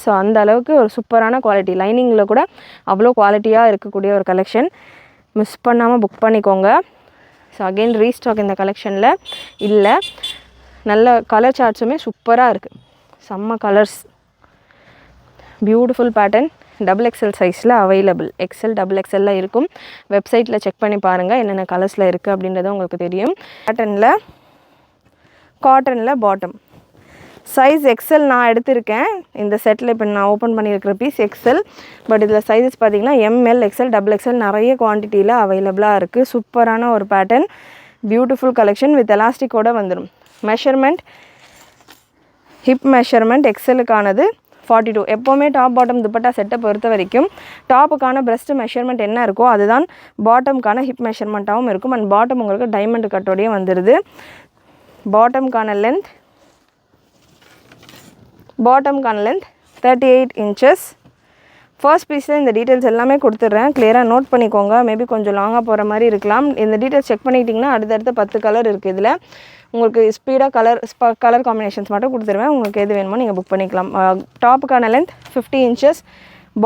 ஸோ அந்த அளவுக்கு ஒரு சூப்பரான குவாலிட்டி, லைனிங்கில் கூட அவ்வளோ குவாலிட்டியாக இருக்கக்கூடிய ஒரு கலெக்ஷன். மிஸ் பண்ணாமல் புக் பண்ணிக்கோங்க. ஸோ அகெயின் ரீஸ்டாக் இந்த கலெக்ஷனில் இல்லை. நல்ல கலர் சார்ட்ஸுமே சூப்பராக இருக்குது. செம்ம colours. Beautiful pattern double XL சைஸில் அவைலபிள். எக்ஸல் டபுள் எக்ஸலில் இருக்கும். வெப்சைட்டில் செக் பண்ணி பாருங்கள் என்னென்ன கலர்ஸில் இருக்குது அப்படின்றது உங்களுக்கு தெரியும். காட்டனில் பாட்டம் சைஸ் எக்ஸல் நான் எடுத்திருக்கேன். இந்த செட்டில் இப்போ நான் ஓப்பன் பண்ணியிருக்கிற பீஸ் எக்ஸல். பட் இதில் சைஸஸ் பார்த்தீங்கன்னா எம்எல், எக்ஸல், டபுள் எக்ஸல் நிறைய குவான்டிட்டியில் அவைலபிளாக இருக்குது. சூப்பரான ஒரு பேட்டர்ன், பியூட்டிஃபுல் கலெக்ஷன் வித் எலாஸ்டிக்கோடு வந்துடும். மெஷர்மெண்ட் ஹிப் மெஷர்மெண்ட் எக்ஸலுக்கானது 42. எப்போவுமே டாப் பாட்டம் துப்பட்டா செட்டை பொறுத்த வரைக்கும் டாப்புக்கான பிரஸ்ட் மெஷர்மெண்ட் என்ன இருக்கோ அதுதான் பாட்டமுக்கான ஹிப் மெஷர்மெண்ட்டாகவும் இருக்கும். அண்ட் பாட்டம் உங்களுக்கு டைமண்ட் கட்டோடையே வந்துடுது. பாட்டமுக்கான லென்த் 38 inches. ஃபர்ஸ்ட் பீஸில் இந்த டீட்டெயில்ஸ் எல்லாமே கொடுத்துட்றேன். கிளியராக நோட் பண்ணிக்கோங்க. மேபி கொஞ்சம் லாங்காக போகிற மாதிரி இருக்கலாம். இந்த டீட்டெயில்ஸ் செக் பண்ணிக்கிட்டிங்கன்னா அடுத்தடுத்த 10 கலர் இருக்குது. இதில் உங்களுக்கு ஸ்பீடாக கலர் காம்பினேஷன்ஸ் மட்டும் கொடுத்துருவேன். உங்களுக்கு எது வேணுமோ நீங்கள் புக் பண்ணிக்கலாம். டாப்புக்கான லென்த் 50 inches,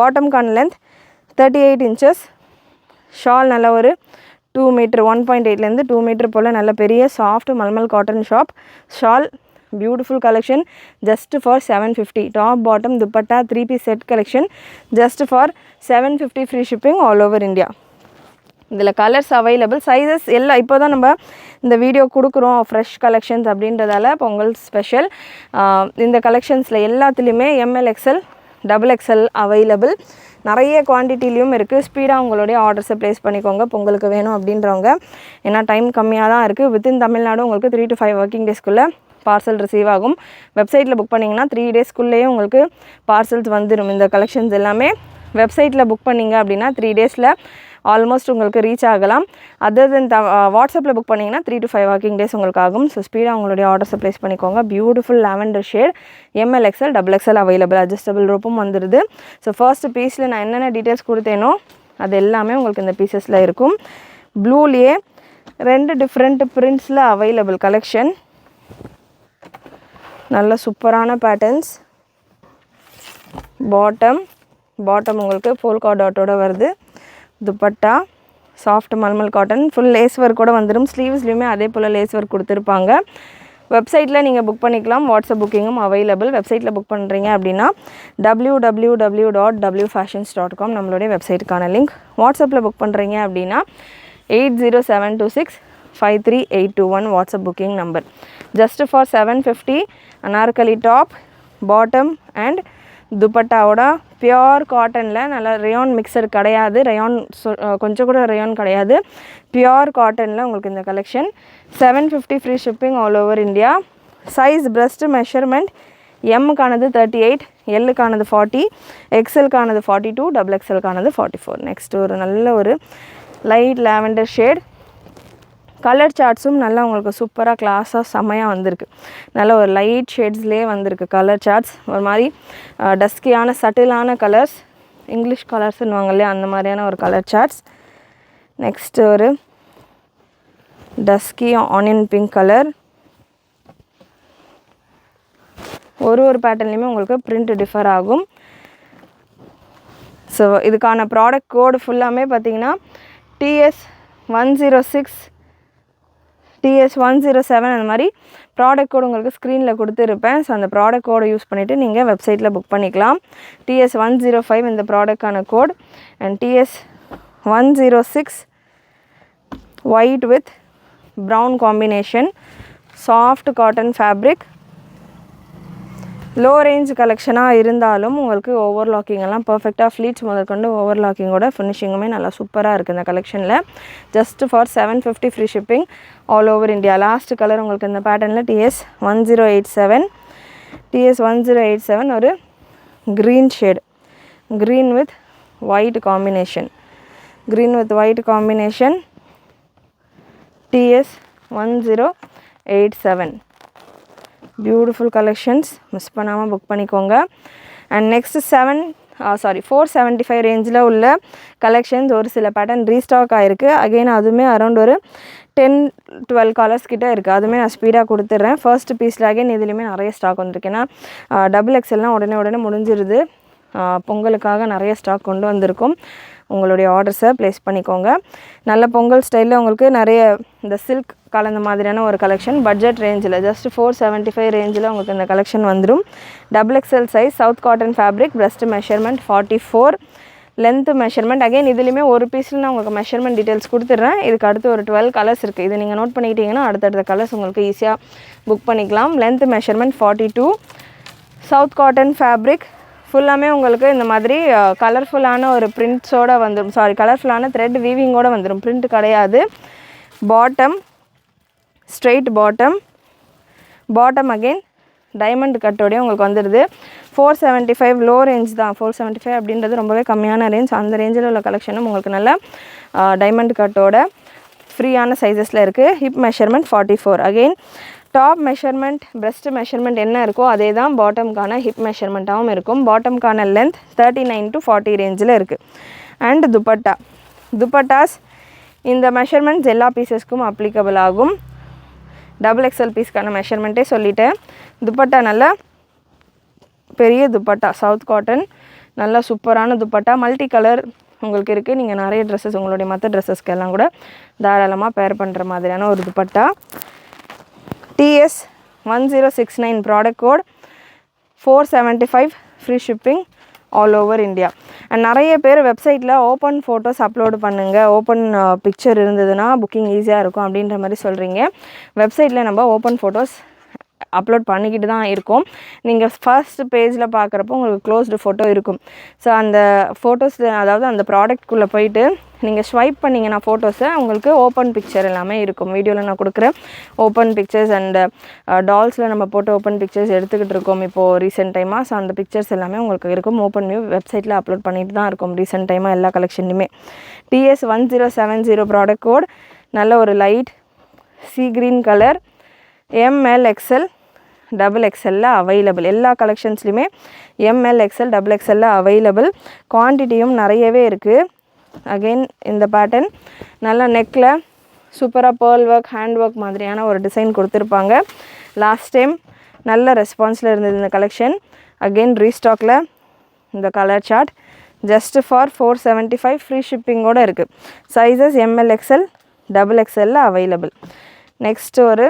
பாட்டமுக்கான லென்த் 38 inches. ஷால் நல்ல ஒரு 2 மீட்டர் 1.8லேருந்து 2 மீட்டர் போல் நல்ல பெரிய soft mulmul cotton shawl. Beautiful collection just for 750. Top bottom dupatta 3-piece set collection just for 750. Free shipping all over India. இதில் கலர்ஸ் அவைலபிள். சைஸஸ் எல்லாம் இப்போ தான் நம்ம இந்த வீடியோ கொடுக்குறோம் ஃப்ரெஷ் கலெக்ஷன்ஸ் அப்படின்றதால பொங்கல் ஸ்பெஷல். இந்த கலெக்ஷன்ஸில் எல்லாத்துலேயுமே M L, XL, double XL available. நிறைய குவான்டிட்டிலையும் இருக்குது. ஸ்பீடாக உங்களுடைய ஆர்டர்ஸை ப்ளேஸ் பண்ணிக்கோங்க பொங்கலுக்கு வேணும் அப்படின்றவங்க. ஏன்னா டைம் கம்மியாக தான் இருக்குது. வித்தின் தமிழ்நாடு உங்களுக்கு 3 to 5 ஒர்க்கிங் டேஸ்க்குள்ளே பார்சல் ரிசீவ் ஆகும். வெப்சைட்டில் புக் பண்ணிங்கன்னா 3 daysக்குள்ளேயே உங்களுக்கு பார்சல்ஸ் வந்துடும். இந்த கலெக்ஷன்ஸ் எல்லாமே வெப்சைட்டில் புக் பண்ணிங்க அப்படின்னா 3 daysல ஆல்மோஸ்ட் உங்களுக்கு ரீச் ஆகலாம். அதர் தென் வாட்ஸ்அப்பில் புக் பண்ணிங்கன்னா 3 to 5 ஒர்க்கிங் டேஸ் உங்களுக்கு ஆகும். ஸோ ஸ்பீடாக உங்களுடைய ஆர்டர்ஸை ப்ளேஸ் பண்ணிக்கோங்க. Beautiful lavender shade ML, XL, double XL available. Adjustable ரோப்பும் வந்துடுது. ஸோ ஃபர்ஸ்ட் பீஸில் நான் என்னென்ன டீட்டெயில்ஸ் கொடுத்தேனோ அது எல்லாமே உங்களுக்கு இந்த பீசஸில் இருக்கும். ப்ளூலேயே 2 டிஃப்ரெண்ட் பிரிண்ட்ஸில் அவைலபிள் கலெக்ஷன். நல்ல சூப்பரான பேட்டர்ன்ஸ். பாட்டம் உங்களுக்கு போல்கா டாட்டோட வருது. Dupatta soft mulmul cotton full lace work கூட வந்துடும். ஸ்லீவ்ஸ்லையுமே அதே போல் லேஸ் ஒர்க் கொடுத்துருப்பாங்க. வெப்சைட்டில் நீங்கள் புக் பண்ணிக்கலாம். வாட்ஸ்அப் புக்கிங்கும் அவைலபிள். வெப்சைட்டில் புக் பண்ணுறீங்க அப்படின்னா www.wfashions.com நம்மளுடைய வெப்சைட்டுக்கான லிங்க். வாட்ஸ்அப்பில் புக் பண்ணுறீங்க அப்படின்னா 8072653821 WhatsApp booking number. Just for 750. Anarkali top, bottom and துப்பட்டாவோட பியோர் காட்டனில் நல்ல ரேயான் மிக்சர் கிடையாது. ரேயான் கொஞ்சம் கூட ரேயான் கிடையாது. பியோர் காட்டனில் உங்களுக்கு இந்த collection 750. Free shipping all over India. Size breast measurement எம்முக்கானது 38, எல்லுக்கானது 40, எக்ஸலுக்கானது 42, டபுள் எக்ஸலுக்கானது 44. நெக்ஸ்ட் ஒரு நல்ல ஒரு லைட் லாவெண்டர் ஷேட். கலர் சார்ட்ஸும் நல்லா உங்களுக்கு சூப்பராக கிளாஸாக செம்மையாக வந்திருக்கு. நல்ல ஒரு லைட் ஷேட்ஸ்லேயே வந்திருக்கு கலர் சார்ட்ஸ். ஒரு மாதிரி டஸ்கியான சட்டிலான கலர்ஸ், இங்கிலீஷ் கலர்ஸ்ன்னு இல்லையா அந்த மாதிரியான ஒரு கலர் சார்ட்ஸ். நெக்ஸ்ட்டு ஒரு டஸ்கி ஆனியன் பிங்க் கலர். ஒரு பேட்டர்ன்லேயுமே உங்களுக்கு பிரிண்ட் டிஃபர் ஆகும். ஸோ இதுக்கான ப்ராடக்ட் கோடு ஃபுல்லாமே பார்த்தீங்கன்னா TS106, TS107 அந்த மாதிரி ப்ராடக்ட் கோடு உங்களுக்கு ஸ்க்ரீனில் கொடுத்துருப்பேன். ஸோ அந்த ப்ராடக்ட் கோடை யூஸ் பண்ணிவிட்டு நீங்கள் வெப்சைட்டில் புக் பண்ணிக்கலாம். TS105 இந்த ப்ராடக்டான code. And TS106 white with brown combination, soft cotton fabric. Low range கலெக்ஷனாக இருந்தாலும் உங்களுக்கு ஓவர்லாக்கிங் எல்லாம் பர்ஃபெக்டாக ஃப்ளீட்ஸ் முதற்கொண்டு ஓவர்லாக்கிங்கோட ஃபினிஷிங்குமே நல்லா சூப்பராக இருக்குது இந்த கலெக்ஷனில். Just for 750. Free shipping all over India. Last colour உங்களுக்கு இந்த பேட்டர்னில் TS107 ஒரு green shade, green with white combination, TS1087. Beautiful collections, miss பண்ணாமல் புக் பண்ணிக்கோங்க. அண்ட் நெக்ஸ்ட் 475 ரேஞ்சில் உள்ள கலெக்ஷன்ஸ் ஒரு சில பேட்டர்ன் ரீஸ்டாக் ஆகிருக்கு. அகெயின் அதுவுமே அரௌண்ட் ஒரு 10-12 கலர்ஸ் கிட்டே இருக்குது. அதுவுமே நான் ஸ்பீடாக கொடுத்துட்றேன். ஃபர்ஸ்ட் பீஸில் அகெயின் இதுலேயுமே நிறைய ஸ்டாக் வந்திருக்கு. ஏன்னா டபுள் எக்ஸல்னால் உடனே முடிஞ்சிருது. பொங்கலுக்காக நிறைய ஸ்டாக் கொண்டு வந்திருக்கோம். உங்களுடைய ஆர்டர்ஸை ப்ளேஸ் பண்ணிக்கோங்க. நல்ல பொங்கல் ஸ்டைலில் உங்களுக்கு நிறைய இந்த சில்க் கலந்த மாதிரியான ஒரு கலெக்ஷன் பட்ஜெட் ரேஞ்சில் ஜஸ்ட் 475 ரேஞ்சில் உங்களுக்கு இந்த கலெக்ஷன் வந்துடும். XXL size, south cotton fabric, breast measurement 44, length measurement. Again இதுலேயுமே ஒரு பீஸில் நான் உங்களுக்கு மெஷர்மெண்ட் டீட்டெயில்ஸ் கொடுத்துட்றேன். இதுக்கு அடுத்து ஒரு 12 கலர்ஸ் இருக்குது. இதை நீங்கள் நோட் பண்ணிக்கிட்டிங்கன்னா அடுத்தடுத்த கலர்ஸ் உங்களுக்கு ஈஸியாக புக் பண்ணிக்கலாம். Length measurement 42, south cotton fabric. ஃபுல்லாமே உங்களுக்கு இந்த மாதிரி கலர்ஃபுல்லான ஒரு பிரிண்ட்ஸோடு வந்துடும். கலர்ஃபுல்லான த்ரெட் வீவிங்கோடு வந்துடும். பிரிண்ட் கிடையாது. Bottom straight bottom again diamond கட்டோடையும் உங்களுக்கு வந்துடுது. 475 லோ ரேஞ்ச் தான். 475 அப்படின்றது ரொம்பவே கம்மியான ரேஞ்ச். அந்த ரேஞ்சில் உள்ள கலெக்ஷனும் உங்களுக்கு நல்ல டைமண்ட் கட்டோட ஃப்ரீயான சைஸஸில் இருக்குது. Hip measurement 44. Again top measurement, breast measurement என்ன இருக்கோ அதே தான் பாட்டம்கான ஹிப் மெஷர்மெண்ட்டாகவும் இருக்கும். பாட்டம்கான லென்த் 39 to 40 ரேஞ்சில் இருக்குது. அண்ட் துப்பட்டாஸ் இந்த மெஷர்மெண்ட்ஸ் எல்லா பீசஸ்க்கும் அப்ளிகபிள் ஆகும். XXL பீஸ்க்கான மெஷர்மெண்ட்டே சொல்லிட்டேன். துப்பட்டா நல்ல பெரிய துப்பட்டா, சவுத் காட்டன், நல்ல சூப்பரான துப்பட்டா. மல்டி கலர் உங்களுக்கு இருக்குது. நீங்கள் நிறைய ட்ரெஸ்ஸஸ் உங்களுடைய மற்ற ட்ரெஸ்ஸஸ்க்கெல்லாம் கூட தாராளமாக பேர் பண்ணுற மாதிரியான ஒரு dupatta. TS 1069 product code 475 free shipping all over India. And நிறைய பேர் வெப்சைட்டில் ஓப்பன் ஃபோட்டோஸ் அப்லோடு பண்ணுங்கள், ஓப்பன் பிக்சர் இருந்ததுன்னா புக்கிங் ஈஸியாக இருக்கும் அப்படின்ற மாதிரி சொல்கிறீங்க. வெப்சைட்டில் நம்ம ஓப்பன் ஃபோட்டோஸ் அப்லோட் பண்ணிக்கிட்டு தான் இருக்கோம். நீங்கள் ஃபர்ஸ்ட் பேஜில் பார்க்குறப்போ உங்களுக்கு க்ளோஸ்டு ஃபோட்டோ இருக்கும். ஸோ அந்த ஃபோட்டோஸ், அதாவது அந்த ப்ராடக்ட்குள்ளே போயிட்டு நீங்கள் ஸ்வைப் பண்ணிங்கன்னா ஃபோட்டோஸை உங்களுக்கு ஓப்பன் பிக்சர் எல்லாமே இருக்கும். வீடியோவில் நான் கொடுக்குற ஓப்பன் பிக்சர்ஸ் அண்ட் டால்ஸில் நம்ம போட்டு ஓப்பன் பிக்சர்ஸ் எடுத்துக்கிட்டு இருக்கோம் இப்போது ரீசெண்ட் டைமாக. ஸோ அந்த பிக்சர்ஸ் எல்லாமே உங்களுக்கு இருக்கும். ஓப்பன் வியூ வெப்சைட்டில் அப்லோட் பண்ணிட்டு தான் இருக்கும் ரீசெண்ட் டைமாக எல்லா கலெக்ஷன்லையுமே. TS 1070 ப்ராடக்ட் கோட், நல்ல ஒரு light sea green colour, ML XL XXL available. எல்லா கலெக்ஷன்ஸ்லையுமே ML XL XXL அவைலபிள். குவான்டிட்டியும் நிறையவே இருக்குது. அகெயின் இந்த பேட்டர்ன் நல்ல நெக்கில் சூப்பராக பேர்ல் ஒர்க், ஹேண்ட் ஒர்க் மாதிரியான ஒரு டிசைன் கொடுத்துருப்பாங்க. லாஸ்ட் டைம் நல்ல ரெஸ்பான்ஸில் இருந்தது இந்த கலெக்ஷன். அகெயின் ரீஸ்டாக்கில் இந்த colour chart just for 475 free ஷிப்பிங்கோடு இருக்குது. Sizes ML XL XXL available. Next ஒரு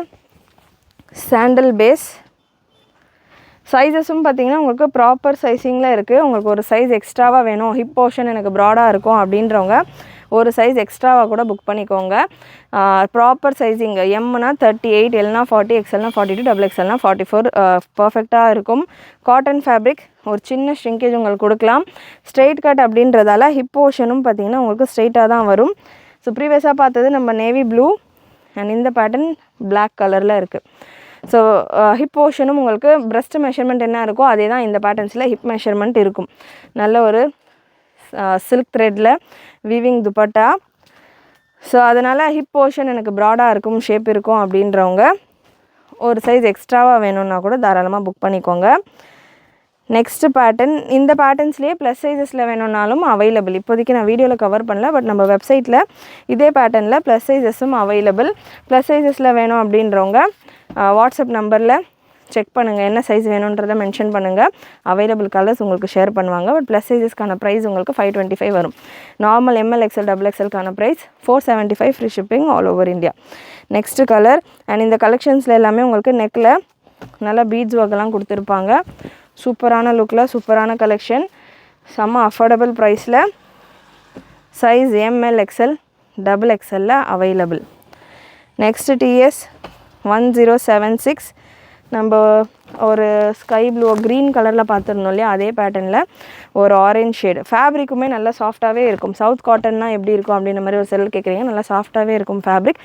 சாண்டல் பேஸ். சைஸஸும் பார்த்திங்கன்னா உங்களுக்கு ப்ராப்பர் சைஸிங்கில் இருக்குது. உங்களுக்கு ஒரு சைஸ் எக்ஸ்ட்ராவாக வேணும், ஹிப் போர்ஷன் எனக்கு ப்ராடாக இருக்கும் அப்படின்றவங்க ஒரு சைஸ் எக்ஸ்ட்ராவாக கூட புக் பண்ணிக்கோங்க. ப்ராப்பர் சைஸிங் எம்னா 38, எல்னா 40, எக்ஸ்எல்னா 42, XXLனா 44 பர்ஃபெக்டாக இருக்கும். காட்டன் ஃபேப்ரிக், ஒரு சின்ன ஷ்ரிங்கேஜ் உங்களுக்கு கொடுக்கலாம். ஸ்ட்ரெயிட் கட் அப்படின்றதால ஹிப் போர்ஷனும் பார்த்திங்கன்னா உங்களுக்கு ஸ்ட்ரெயிட்டாக தான் வரும். ஸோ ப்ரீவியஸாக பார்த்தது நம்ம நேவி ப்ளூ அண்ட் இந்த பேட்டர்ன் பிளாக் கலரில் இருக்குது. ஸோ ஹிப் போர்ஷனும் உங்களுக்கு பிரஸ்ட் மெஷர்மெண்ட் என்ன இருக்கோ அதே தான் இந்த பேட்டர்ன்ஸில் ஹிப் மெஷர்மெண்ட் இருக்கும். நல்ல ஒரு சில்க் த்ரெட்டில் வீவிங் துப்பட்டா. ஸோ அதனால் ஹிப் போர்ஷன் எனக்கு ப்ராடாக இருக்கும், ஷேப் இருக்கும் அப்படின்றவங்க ஒரு சைஸ் எக்ஸ்ட்ராவாக வேணும்னா கூட தாராளமாக புக் பண்ணிக்கோங்க. நெக்ஸ்ட்டு பேட்டர்ன், இந்த பேட்டர்ன்ஸ்லேயே ப்ளஸ் சைஸஸில் வேணும்னாலும் அவைலபிள். இப்போதைக்கு நான் வீடியோவில் கவர் பண்ணல, பட் நம்ம வெப்சைட்டில் இதே பேட்டர்னில் ப்ளஸ் சைஸஸும் அவைலபிள். ப்ளஸ் சைஸஸில் வேணும் அப்படின்றவங்க வாட்ஸ்அப் நம்பரில் செக் பண்ணுங்கள், என்ன சைஸ் வேணுன்றதை மென்ஷன் பண்ணுங்கள். அவைலபிள் கலர்ஸ் உங்களுக்கு ஷேர் பண்ணுவாங்க. பட் ப்ளஸ் சைஸஸ்க்கான ப்ரைஸ் உங்களுக்கு 525 வரும். நார்மல் ML XL XXLக்கான price 475 free shipping all over India. Next colour. And இந்த கலெக்ஷன்ஸில் எல்லாமே உங்களுக்கு நெக்கில் நல்லா பீட்ஸ் ஒர்க்கெல்லாம் கொடுத்துருப்பாங்க. சூப்பரான லுக்கில் சூப்பரான கலெக்ஷன், செம்ம அஃபோர்டபுள் ப்ரைஸில். Size ML XL XXL available. Next TS 1076 நம்ம ஒரு ஸ்கை ப்ளூ க்ரீன் கலரில் பார்த்துருந்தோம் இல்லையா, அதே பேட்டர்னில் ஒரு ஆரஞ்ச் ஷேடு. ஃபேப்ரிக்குமே நல்லா சாஃப்டாகவே இருக்கும். சவுத் காட்டன்னா எப்படி இருக்கும் அப்படின்ற மாதிரி ஒரு செல் கேட்குறீங்க. நல்லா சாஃப்டாகவே இருக்கும் ஃபேப்ரிக்.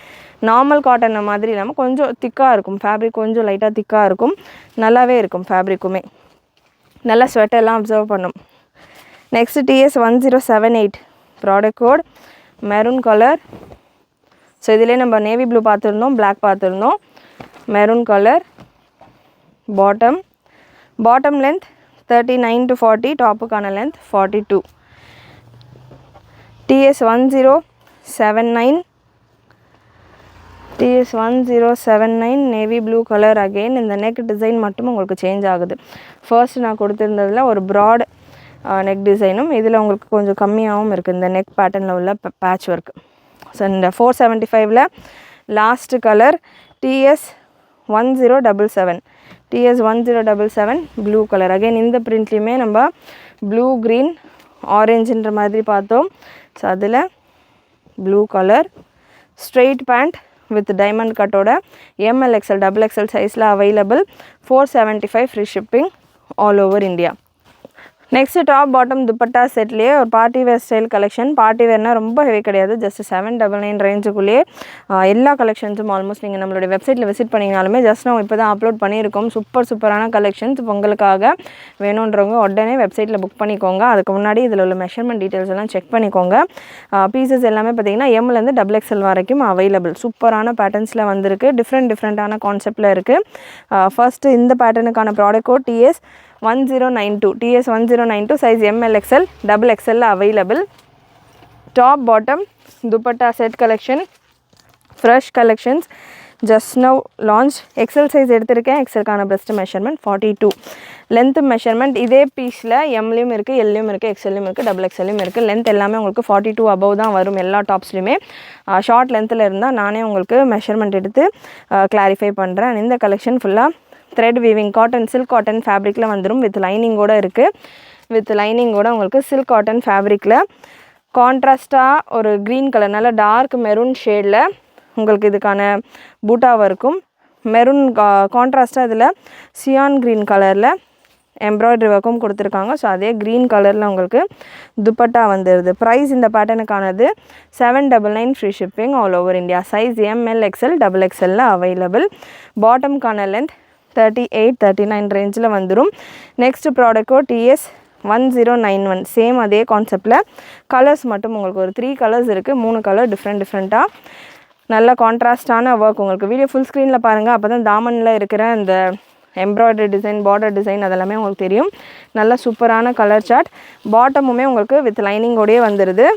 நார்மல் காட்டன் மாதிரி இல்லாமல் கொஞ்சம் திக்காக இருக்கும் ஃபேப்ரிக், கொஞ்சம் லைட்டாக திக்காக இருக்கும். நல்லாவே இருக்கும் ஃபேப்ரிக்குமே, நல்லா ஸ்வெட்டெல்லாம் அப்சர்வ் பண்ணும். Next TS 1078 product code maroon colour. So இதிலே நம்ம நேவி ப்ளூ பார்த்துருந்தோம், பிளாக் பார்த்துருந்தோம். Maroon colour. Bottom length 39 to 40, டாப்புக்கான length 42. TS 1079 navy blue colour. Again இந்த நெக் டிசைன் மட்டும் உங்களுக்கு சேஞ்ச் ஆகுது. ஃபர்ஸ்ட் நான் கொடுத்துருந்ததில் ஒரு ப்ராட் நெக் டிசைனும் இதில் உங்களுக்கு கொஞ்சம் கம்மியாகவும் இருக்குது இந்த நெக் பேட்டர்னில் உள்ள பேட்ச் ஒர்க். ஸோ இந்த 475ல் last colour TS1077 blue colour. Again இந்த பிரிண்ட்லேயுமே நம்ம ப்ளூ க்ரீன் ஆரஞ்சுன்ற மாதிரி பார்த்தோம். ஸோ அதில் blue colour straight pant with diamond கட்டோட ML XL XXL சைஸில் available. 475 free shipping all over India. Next top bottom dupatta செட்லேயே ஒரு party wear style collection. Party வேர்னால் ரொம்ப ஹெவி கிடையாது, ஜஸ்ட் 799 ரேஞ்சுக்குள்ளேயே எல்லா கலெக்ஷன்ஸும் ஆல்மோஸ்ட் நீங்கள் நம்மளுடைய வெப்சைட்டில் விசிட் பண்ணிங்கனாலுமே ஜஸ்ட் நம்ம இப்போ தான் அப்லோட் பண்ணியிருக்கோம். சூப்பரான கலெக்ஷன்ஸ் உங்களுக்காக வேணுன்றவங்க உடனே வெப்சைட்டில் புக் பண்ணிக்கோங்க. அதுக்கு முன்னாடி இதில் உள்ள மெஷர்மெண்ட் டீட்டெயில்ஸ் எல்லாம் செக் பண்ணிக்கோங்க. பீசஸ் எல்லாமே பார்த்தீங்கன்னா எம்லேருந்து XXL வரைக்கும் அவைலபிள். சூப்பரான பேட்டர்ன்ஸில் வந்திருக்கு, டிஃப்ரெண்ட்டான கான்செப்டில் இருக்குது. ஃபர்ஸ்ட்டு இந்த பேட்டர்னுக்கான product code TS1092 size ML XL XXL available. Top bottom dupatta set collection, fresh collections, just now launch. XL size எடுத்திருக்கேன். எக்ஸலுக்கான பெஸ்ட் மெஷர்மெண்ட் 42. லென்த் மெஷர்மெண்ட் இதே பீஸில் எம்லேயும் இருக்குது, எல்லையும் இருக்குது, XLலையும் இருக்குது, XXLலையும் இருக்குது. லென்த் எல்லாமே உங்களுக்கு 42 அபவ் தான் வரும் எல்லா டாப்ஸ்லையுமே. ஷார்ட் லென்த்தில் இருந்தால் நானே உங்களுக்கு மெஷர்மெண்ட் எடுத்து கிளாரிஃபை பண்ணுறேன். இந்த கலெக்ஷன் ஃபுல்லாக thread weaving cotton silk cotton ஃபேப்ரிக்கில் வந்துடும். வித் லைனிங்கோடு இருக்குது. வித் லைனிங்கோடு உங்களுக்கு சில்க் காட்டன் ஃபேப்ரிக்கில் கான்ட்ராஸ்ட்டாக ஒரு க்ரீன் கலர் நல்ல டார்க் மெரூன் ஷேடில் உங்களுக்கு இதுக்கான பூட்டாவாக இருக்கும். மெரூன் கான்ட்ராஸ்ட்டாக இதில் சியான் க்ரீன் கலரில் எம்ப்ராய்டரி ஒர்க்கும் கொடுத்துருக்காங்க. ஸோ அதே க்ரீன் கலரில் உங்களுக்கு துப்பட்டா வந்துடுது. ப்ரைஸ் இந்த பேட்டர்னுக்கானது 799 free shipping all over India. Size ML XL XXL available. பாட்டம்கான லென்த் 38-39 ரேஞ்சில் வந்துடும். நெக்ஸ்ட் ப்ராடக்ட்டோ TS1091 சேம் அதே கான்செப்டில். கலர்ஸ் மட்டும் உங்களுக்கு ஒரு 3 கலர்ஸ் இருக்குது. 3 கலர் டிஃப்ரெண்ட்டாக நல்ல கான்ட்ராஸ்டான ஒர்க். உங்களுக்கு வீடியோ ஃபுல் ஸ்க்ரீனில் பாருங்கள், அப்போ தான் தாமனில் இருக்கிற இந்த எம்ப்ராய்டரி டிசைன் பார்டர் டிசைன் அதெல்லாமே உங்களுக்கு தெரியும். நல்ல சூப்பரான கலர் சார்ட். பாட்டமுமே உங்களுக்கு வித் லைனிங்கோடையே வந்துடுது.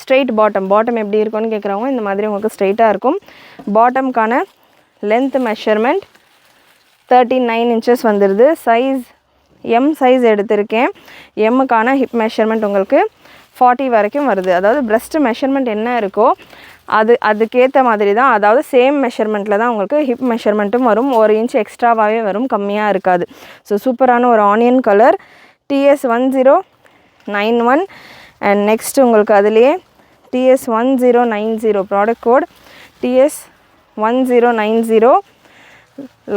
ஸ்ட்ரெயிட் பாட்டம் எப்படி இருக்கும்னு கேட்குறவங்க இந்த மாதிரி உங்களுக்கு ஸ்ட்ரெயிட்டாக இருக்கும். பாட்டம்கான லென்த் மெஷர்மெண்ட் 39 inches வந்துடுது. சைஸ் எம் சைஸ் எடுத்திருக்கேன். எம்முக்கான ஹிப் மெஷர்மெண்ட் உங்களுக்கு 40 வரைக்கும் வருது. அதாவது பிரஸ்ட் மெஷர்மெண்ட் என்ன இருக்கோ அதுக்கேற்ற மாதிரி தான், அதாவது சேம் மெஷர்மெண்ட்டில் தான் உங்களுக்கு ஹிப் மெஷர்மெண்ட்டும் வரும். 1 inch எக்ஸ்ட்ராவாகவே வரும், கம்மியாக இருக்காது. ஸோ சூப்பரான ஒரு onion colour TS1091. And next உங்களுக்கு அதுலேயே TS1090 product code TS1090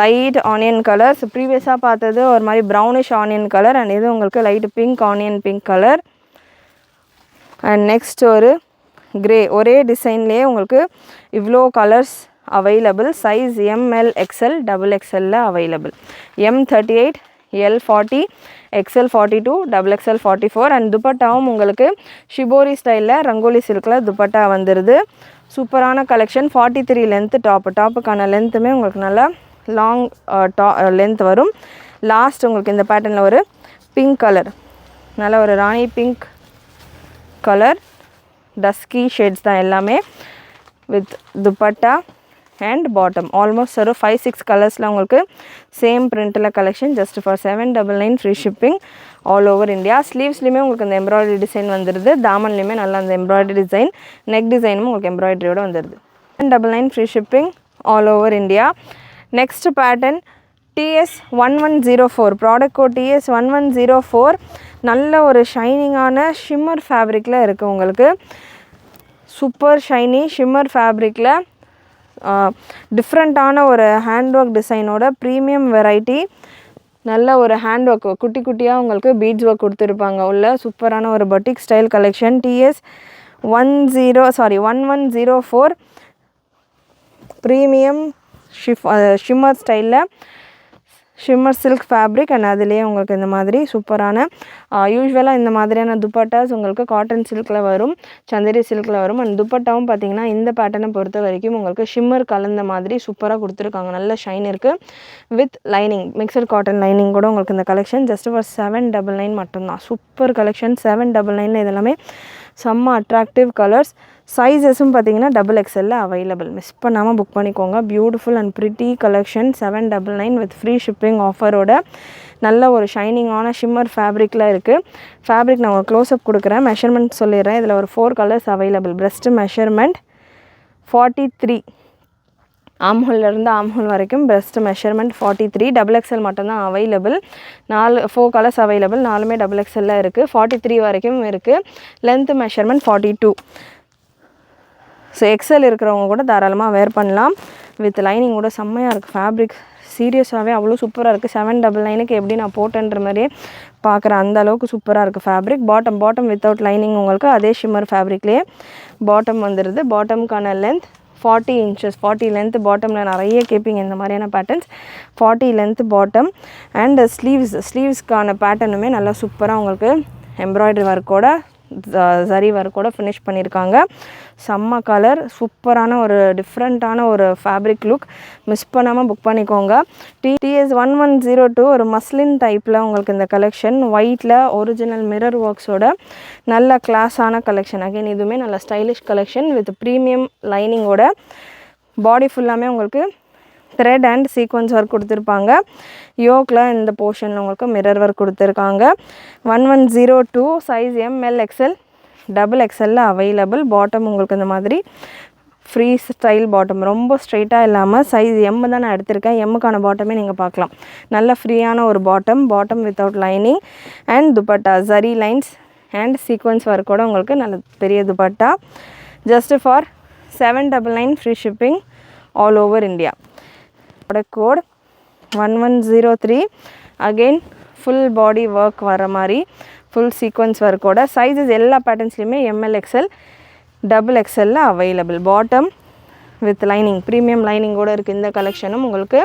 light onion colour. So ப்ரீவியஸாக பார்த்தது ஒரு மாதிரி ப்ரௌனிஷ் ஆனியன் கலர், அண்ட் இது உங்களுக்கு light pink onion pink colour. And next ஒரு கிரே. ஒரே டிசைன்லேயே உங்களுக்கு இவ்வளோ colours available. Size ML XL XXL available. M38, L40, XL42, XXL 44. And துப்பட்டாவும் உங்களுக்கு ஷிபோரி ஸ்டைலில் ரங்கோலி சில்கில் துப்பட்டா வந்துடுது. சூப்பரான கலெக்ஷன். 43 லென்த்து டாப்புக்கான லென்த்துமே உங்களுக்கு நல்லா லாங் லென்த் வரும். லாஸ்ட் உங்களுக்கு இந்த பேட்டர்னில் ஒரு பிங்க் கலர், நல்ல ஒரு ராணி பிங்க் கலர், டஸ்கி ஷேட்ஸ் தான் எல்லாமே. With dupatta and bottom almost ஒரு 5-6 கலர்ஸில் உங்களுக்கு சேம் பிரிண்டில் collection. Just for 799 free shipping all over India. ஸ்லீவ்ஸ்லையுமே உங்களுக்கு இந்த எம்ப்ராய்டரி டிசைன் வந்துடுது. தாமன்லையுமே நல்லா அந்த எம்ப்ராய்டரி டிசைன், நெக் டிசைனும் உங்களுக்கு எம்ப்ராய்டரியோடு வந்துடுது. 799 free shipping all over India. Next pattern TS1104 product code TS1104. நல்ல ஒரு ஷைனிங்கான ஷிம்மர் ஃபேப்ரிக்கில் இருக்குது உங்களுக்கு. சூப்பர் ஷைனி ஷிம்மர் ஃபேப்ரிக்கில் டிஃப்ரெண்ட்டான ஒரு ஹேண்ட் ஒர்க் டிசைனோட ப்ரீமியம் வெரைட்டி. நல்ல ஒரு ஹேண்ட் ஒர்க் குட்டியாக உங்களுக்கு பீட்ஸ் ஒர்க் கொடுத்துருப்பாங்க உள்ள. சூப்பரான ஒரு பட்டிக் style collection. TS1104 premium shimmer ஸ்டைலில் ஷிம்மர் சில்க் ஃபேப்ரிக். அண்ட் அதுலேயே உங்களுக்கு இந்த மாதிரி சூப்பரான யூஸ்வலாக இந்த மாதிரியான துப்பட்டாஸ் உங்களுக்கு காட்டன் சில்கில் வரும், சந்தேரி சில்கில் வரும். அண்ட் துப்பட்டாவும் பார்த்திங்கன்னா இந்த பேட்டர்னை பொறுத்த வரைக்கும் உங்களுக்கு ஷிம்மர் கலந்த மாதிரி சூப்பராக கொடுத்துருக்காங்க. நல்ல ஷைன் இருக்குது. With lining mixture cotton lining கூட உங்களுக்கு இந்த கலெக்ஷன் ஜஸ்ட் ஃபார் 799 மட்டும்தான். Super collection. 799 இதெல்லாமே செம்ம அட்ராக்டிவ் கலர்ஸ். சைஸஸும் பார்த்தீங்கன்னா XXL அவைலபிள். மிஸ் பண்ணாமல் புக் பண்ணிக்கோங்க. Beautiful and pretty collection. 799 with free shipping ஆஃபரோட நல்ல ஒரு ஷைனிங்கான ஷிம்மர் ஃபேப்ரிக்கில் இருக்குது. ஃபேப்ரிக் நான் ஒரு க்ளோஸ்அப் கொடுக்குறேன், மெஷர்மெண்ட் சொல்லிடுறேன். இதில் ஒரு 4 கலர்ஸ் அவைலபிள். பிரெஸ்ட்டு மெஷர்மெண்ட் 43, ஆம்ஹோல்லேருந்து ஆம்ஹோல் வரைக்கும் பிரெஸ்ட் மெஷர்மெண்ட் 43. XXL மட்டும்தான் அவைலபிள். 4 கலர்ஸ் அவைலபிள், 4மே XXL இருக்குது. 43 வரைக்கும் இருக்குது. Length measurement 42. ஸோ எக்ஸல் இருக்கிறவங்க கூட தாராளமாக வேர் பண்ணலாம். வித் லைனிங் கூட செம்மையாக இருக்குது. ஃபேப்ரிக் சீரியஸாகவே அவ்வளோ சூப்பராக இருக்குது. 799க்கு எப்படி நான் போட்டேன்ற மாதிரியே பார்க்குறேன், அந்த அளவுக்கு சூப்பராக இருக்குது ஃபேப்ரிக். பாட்டம் வித்தவுட் லைனிங் உங்களுக்கு அதே ஷிம்மர் ஃபேப்ரிக்லேயே பாட்டம் வந்துடுது. பாட்டம்க்கான லென்த் 40 inches. 40 லென்த் பாட்டமில் நிறைய கேட்பீங்க இந்த மாதிரியான பேட்டர்ன்ஸ். 40 length bottom. அண்ட் ஸ்லீவ்ஸ்க்கான பேட்டர்னுமே நல்லா சூப்பராக உங்களுக்கு எம்ப்ராய்டரி ஒர்க்கோட ஜரி ஒர்க்கோட ஃபினிஷ் பண்ணியிருக்காங்க. செம்ம கலர், சூப்பரான ஒரு டிஃப்ரெண்ட்டான ஒரு ஃபேப்ரிக் லுக். மிஸ் பண்ணாமல் புக் பண்ணிக்கோங்க. TS 1102 ஒரு மஸ்லின் டைப்பில் உங்களுக்கு இந்த கலெக்ஷன். ஒயிட்டில் ஒரிஜினல் மிரர் ஒர்க்ஸோட நல்ல கிளாஸான கலெக்ஷன். அகைன் இதுவுமே நல்ல ஸ்டைலிஷ் கலெக்ஷன் வித் ப்ரீமியம் லைனிங்கோட. பாடி ஃபுல்லாமே உங்களுக்கு த்ரெட் அண்ட் சீக்வன்ஸ் ஒர்க் கொடுத்துருப்பாங்க. யோக்கில் இந்த போர்ஷனில் உங்களுக்கு மிரர் ஒர்க் கொடுத்துருக்காங்க. 1102 size ML XL XXL available. Bottom உங்களுக்கு இந்த மாதிரி ஃப்ரீ ஸ்டைல் பாட்டம், ரொம்ப ஸ்ட்ரைட்டாக இல்லாமல் சைஸ் M தான் நான் எடுத்திருக்கேன். எம்முக்கான பாட்டமே நீங்கள் பார்க்கலாம். நல்ல ஃப்ரீயான ஒரு bottom without lining. And dupatta zari lines and sequins ஒர்க்கோட உங்களுக்கு நல்ல பெரிய dupatta. Just for 799 free shipping all over India. Code 1103. Again full body work வர மாதிரி ஃபுல் சீக்வன்ஸ் ஒர்க்கோட. சைஸஸ் எல்லா பேட்டர்ன்ஸ்லையுமே ML XL XXL available. Bottom with lining, premium லைனிங்கோடு இருக்குது இந்த கலெக்ஷனும். உங்களுக்கு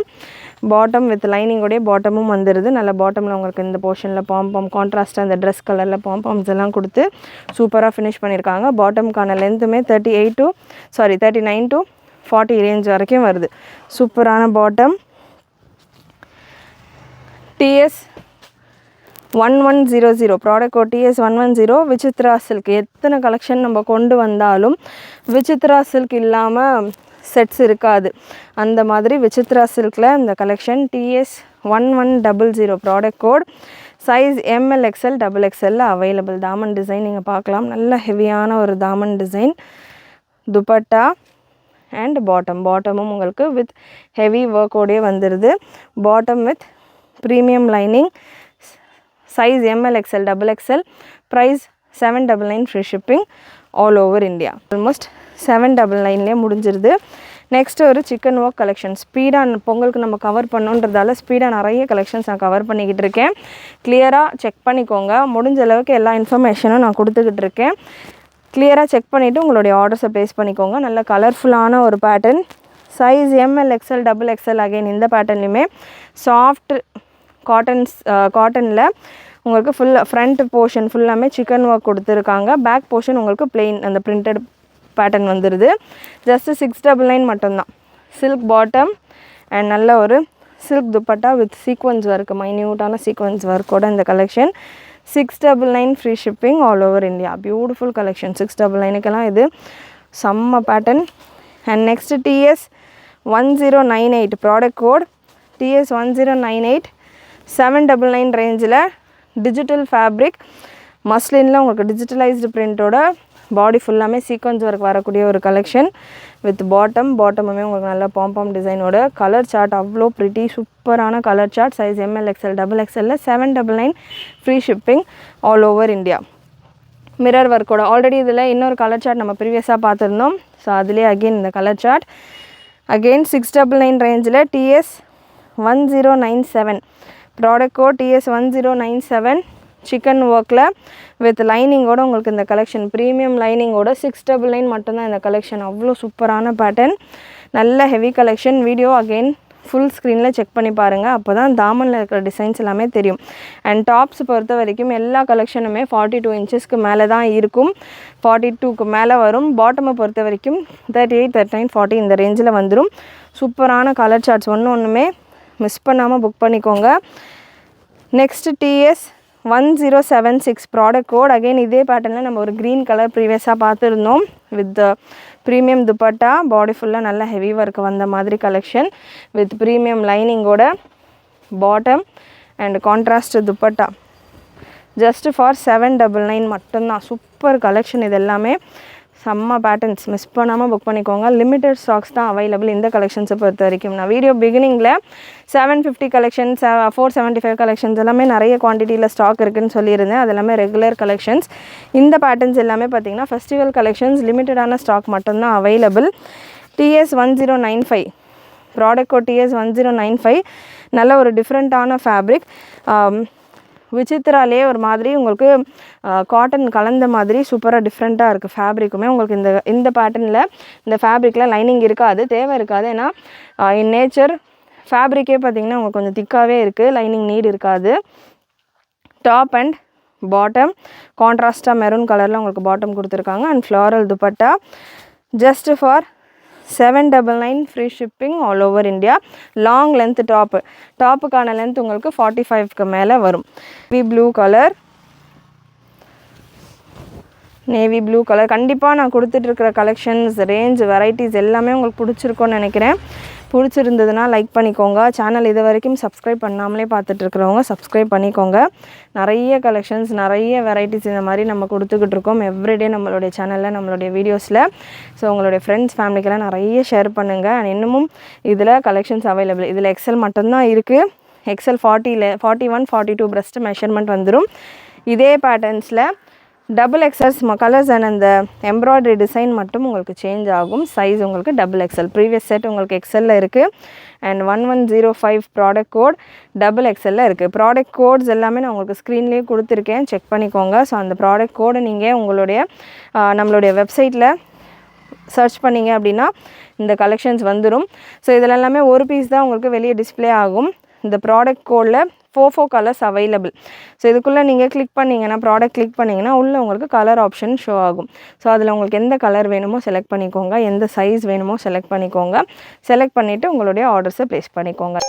பாட்டம் வித் லைனிங்கோடைய பாட்டமும் வந்துடுது. நல்ல பாட்டமில் உங்களுக்கு இந்த போர்ஷனில் பாம்பாம் கான்ட்ராஸ்ட்டாக இந்த ட்ரெஸ் கலரில் பாம்பாம்ஸ் எல்லாம் கொடுத்து சூப்பராக ஃபினிஷ் பண்ணியிருக்காங்க. பாட்டம்க்கான லென்த்துமே 39 to 40 ரேஞ்ச் வரைக்கும் வருது. சூப்பரான bottom. TS 1100 product code TS 110 Vichitra silk. எத்தனை கலெக்ஷன் நம்ம கொண்டு வந்தாலும் விசித்ரா சில்க் இல்லாமல் செட்ஸ் இருக்காது. அந்த மாதிரி விசித்ரா சில்கில் இந்த collection. TS 1100 product code. Size ML XL XXL available. தாமன் டிசைன் நீங்கள் பார்க்கலாம். நல்ல ஹெவியான ஒரு தாமன் டிசைன். துப்பட்டா அண்ட் பாட்டமும் உங்களுக்கு வித் ஹெவி ஒர்க்கோடே வந்துடுது. Bottom with premium lining. Size ML XL XXL. Price 799 free shipping all over India. Almost 799லேயே முடிஞ்சிருது. நெக்ஸ்ட்டு ஒரு சிக்கன் ஒர்க் கலெக்ஷன். ஸ்பீடாக பொங்கலுக்கு நம்ம கவர் பண்ணோன்றதால ஸ்பீடாக நிறைய கலெக்ஷன்ஸ் நான் கவர் பண்ணிக்கிட்டு இருக்கேன். கிளியராக செக் பண்ணிக்கோங்க. முடிஞ்ச அளவுக்கு எல்லா இன்ஃபர்மேஷனும் நான் கொடுத்துக்கிட்டு இருக்கேன். கிளியராக செக் பண்ணிவிட்டு உங்களுடைய ஆர்டர்ஸை ப்ளேஸ் பண்ணிக்கோங்க. நல்ல கலர்ஃபுல்லான ஒரு pattern. Size ML XL XXL. Again இந்த பேட்டர்ன்லையுமே சாஃப்ட் காட்டனில் உங்களுக்கு ஃப்ரண்ட் போர்ஷன் ஃபுல்லாமே சிக்கன் ஒர்க் கொடுத்துருக்காங்க. பேக் போர்ஷன் உங்களுக்கு பிளெயின் அந்த பிரிண்டட் பேட்டர்ன் வந்துடுது. ஜஸ்ட்டு 699 மட்டும்தான். சில்க் பாட்டம் அண்ட் நல்ல ஒரு silk dupatta with sequins work, மைன்யூட்டான சீக்வன்ஸ் ஒர்க்கோட இந்த collection. 699 free shipping all over India. Beautiful collection. 699க்கெல்லாம் இது செம்ம pattern. And next TS 1098 product code. TS 1098 799 ரேஞ்சில் டிஜிட்டல் ஃபேப்ரிக் மஸ்லினில் உங்களுக்கு டிஜிட்டலைஸ்டு பிரிண்ட்டோட பாடி ஃபுல்லாமே சீக்வன்ஸ் ஒர்க் வரக்கூடிய ஒரு கலெக்ஷன் வித் பாட்டமுமே உங்களுக்கு நல்ல பாம்பாம் டிசைனோட. கலர் சார்ட் அவ்வளோ ப்ரிட்டி சூப்பரான colour chart. Size ML XL XXL 799 free shipping all over India. Mirror ஒர்க்கோட. ஆல்ரெடி இதில் இன்னொரு கலர் சார்ட் நம்ம ப்ரீவியஸாக பார்த்துருந்தோம். ஸோ அதுலேயே அகெயின் இந்த கலர் சார்ட். அகெயின் 699 ரேஞ்சில் TS 1097 product code. TS 1097 chikan ஒர்க்கில் வித் லைனிங்கோட உங்களுக்கு இந்த கலெக்ஷன். ப்ரீமியம் லைனிங்கோட 699 மட்டும்தான் இந்த கலெக்ஷன். அவ்வளோ சூப்பரான பேட்டர்ன், நல்ல heavy collection. Video again full ஸ்க்ரீனில் செக் பண்ணி பாருங்கள். அப்போ தான் தாமனில் இருக்கிற டிசைன்ஸ் எல்லாமே தெரியும். அண்ட் டாப்ஸ் பொறுத்த வரைக்கும் எல்லா கலெக்ஷனுமே 42 இன்ச்சஸ்க்கு மேலே தான் இருக்கும். 42க்கு மேலே வரும். பாட்டமை பொறுத்த வரைக்கும் 38, 39, 40 இந்த ரேஞ்சில் வந்துடும். சூப்பரான கலர் சார்ட்ஸ். ஒன்றுமே மிஸ் பண்ணாமல் புக் பண்ணிக்கோங்க. Next TS 1076 product code. Again இதே பேட்டர்னில் நம்ம ஒரு க்ரீன் கலர் ப்ரீவியஸாக பார்த்துருந்தோம். வித் ப்ரீமியம் துப்பட்டா, பாடி ஃபுல்லாக நல்ல ஹெவி ஒர்க் வந்த மாதிரி கலெக்ஷன் வித் ப்ரீமியம் லைனிங்கோட bottom and contrast dupatta. Just for 799 மட்டும்தான். Super collection. இது எல்லாமே செம்ம பேட்டர்ன்ஸ். மிஸ் பண்ணாமல் புக் பண்ணிக்கோங்க. லிமிட்டட் ஸ்டாக்ஸ் தான் அவைலபிள் இந்த கலெக்ஷன்ஸை பொறுத்த வரைக்கும். நான் வீடியோ பிகினிங்கில் 750 கலெக்ஷன்ஸ், 475 கலெக்ஷன்ஸ் எல்லாமே நிறைய குவான்டிட்டியில் ஸ்டாக் இருக்குதுன்னு சொல்லியிருந்தேன். அது எல்லாமே ரெகுலர் கலெக்ஷன்ஸ். இந்த பேட்டர்ன்ஸ் எல்லாமே பார்த்திங்கன்னா ஃபெஸ்டிவல் கலெக்ஷன்ஸ், லிமிட்டடான ஸ்டாக் மட்டும்தான் available. TS1095 product code TS1095. நல்ல ஒரு டிஃப்ரெண்ட்டான ஃபேப்ரிக். விசித்ராலே ஒரு மாதிரி உங்களுக்கு காட்டன் கலந்த மாதிரி சூப்பராக டிஃப்ரெண்ட்டாக இருக்குது ஃபேப்ரிக்குமே. உங்களுக்கு இந்த பேட்டர்னில் இந்த ஃபேப்ரிக்கில் லைனிங் இருக்காது, தேவை இருக்காது. ஏன்னா இன் நேச்சர் ஃபேப்ரிக்கே பார்த்திங்கன்னா உங்களுக்கு கொஞ்சம் திக்காகவே இருக்குது, லைனிங் நீட் இருக்காது. டாப் அண்ட் பாட்டம் கான்ட்ராஸ்ட்டாக மெரூன் கலரில் உங்களுக்கு பாட்டம் கொடுத்துருக்காங்க. And floral dupatta. Just for 799 free shipping all over India. Long length டாப்புக்கான லென்த் உங்களுக்கு 45க்கு மேலே வரும். நேவி ப்ளூ கலர் கண்டிப்பாக நான் கொடுத்துட்ருக்கிற கலெக்ஷன்ஸ், ரேஞ்ச், வெரைட்டிஸ் எல்லாமே உங்களுக்கு பிடிச்சிருக்கோன்னு நினைக்கிறேன். பிடிச்சிருந்ததுன்னா லைக் பண்ணிக்கோங்க. சேனல் இது வரைக்கும் சப்ஸ்கிரைப் பண்ணாமலே பார்த்துட்ருக்கிறவங்க சப்ஸ்கிரைப் பண்ணிக்கோங்க. நிறைய கலெக்ஷன்ஸ், நிறைய வெரைட்டிஸ் இந்த மாதிரி நம்ம கொடுத்துக்கிட்டு இருக்கோம் எவ்ரிடே நம்மளுடைய சேனலில், நம்மளுடைய வீடியோஸில். ஸோ உங்களுடைய ஃப்ரெண்ட்ஸ் ஃபேமிலிக்கெல்லாம் நிறைய ஷேர் பண்ணுங்கள். அண்ட் இன்னமும் இதில் கலெக்ஷன்ஸ் அவைலபிள். இதில் எக்ஸல் மட்டும்தான் இருக்குது. எக்ஸல் 41, 42 பிரஸ்ட் மெஷர்மெண்ட் வந்துடும். இதே பேட்டர்ன்ஸில் டபுள் எக்ஸல்ஸ் கலர்ஸ் அண்ட் அந்த எம்ப்ராய்டரி டிசைன் மட்டும் உங்களுக்கு சேஞ்ச் ஆகும். சைஸ் உங்களுக்கு டபுள் எக்ஸல். ப்ரீவியஸ் செட் உங்களுக்கு எக்ஸலில் இருக்குது. அண்ட் 1105 ப்ராடக்ட் கோட் டபுள் எக்ஸலில் இருக்குது. ப்ராடக்ட் கோட்ஸ் எல்லாமே நான் உங்களுக்கு ஸ்க்ரீன்லேயே கொடுத்துருக்கேன், செக் பண்ணிக்கோங்க. ஸோ அந்த ப்ராடக்ட் கோடை நீங்கள் உங்களுடைய நம்மளுடைய வெப்சைட்டில் சர்ச் பண்ணிங்க அப்படின்னா இந்த கலெக்ஷன்ஸ் வந்துடும். ஸோ இதில் எல்லாமே ஒரு பீஸ் தான் உங்களுக்கு வெளியே டிஸ்பிளே ஆகும். இந்த ப்ராடக்ட் கோடில் 4 கலர்ஸ் அவைலபிள். ஸோ இதுக்குள்ளே நீங்கள் கிளிக் பண்ணிங்கன்னா, ப்ராடக்ட் கிளிக் பண்ணிங்கன்னா உள்ளே உங்களுக்கு கலர் ஆப்ஷன் ஷோ ஆகும். ஸோ அதில் உங்களுக்கு எந்த கலர் வேணுமோ செலக்ட் பண்ணிக்கோங்க, எந்த சைஸ் வேணுமோ செலக்ட் பண்ணிக்கோங்க. செலக்ட் பண்ணிவிட்டு உங்களுடைய ஆர்டர்ஸை ப்ளேஸ் பண்ணிக்கோங்க.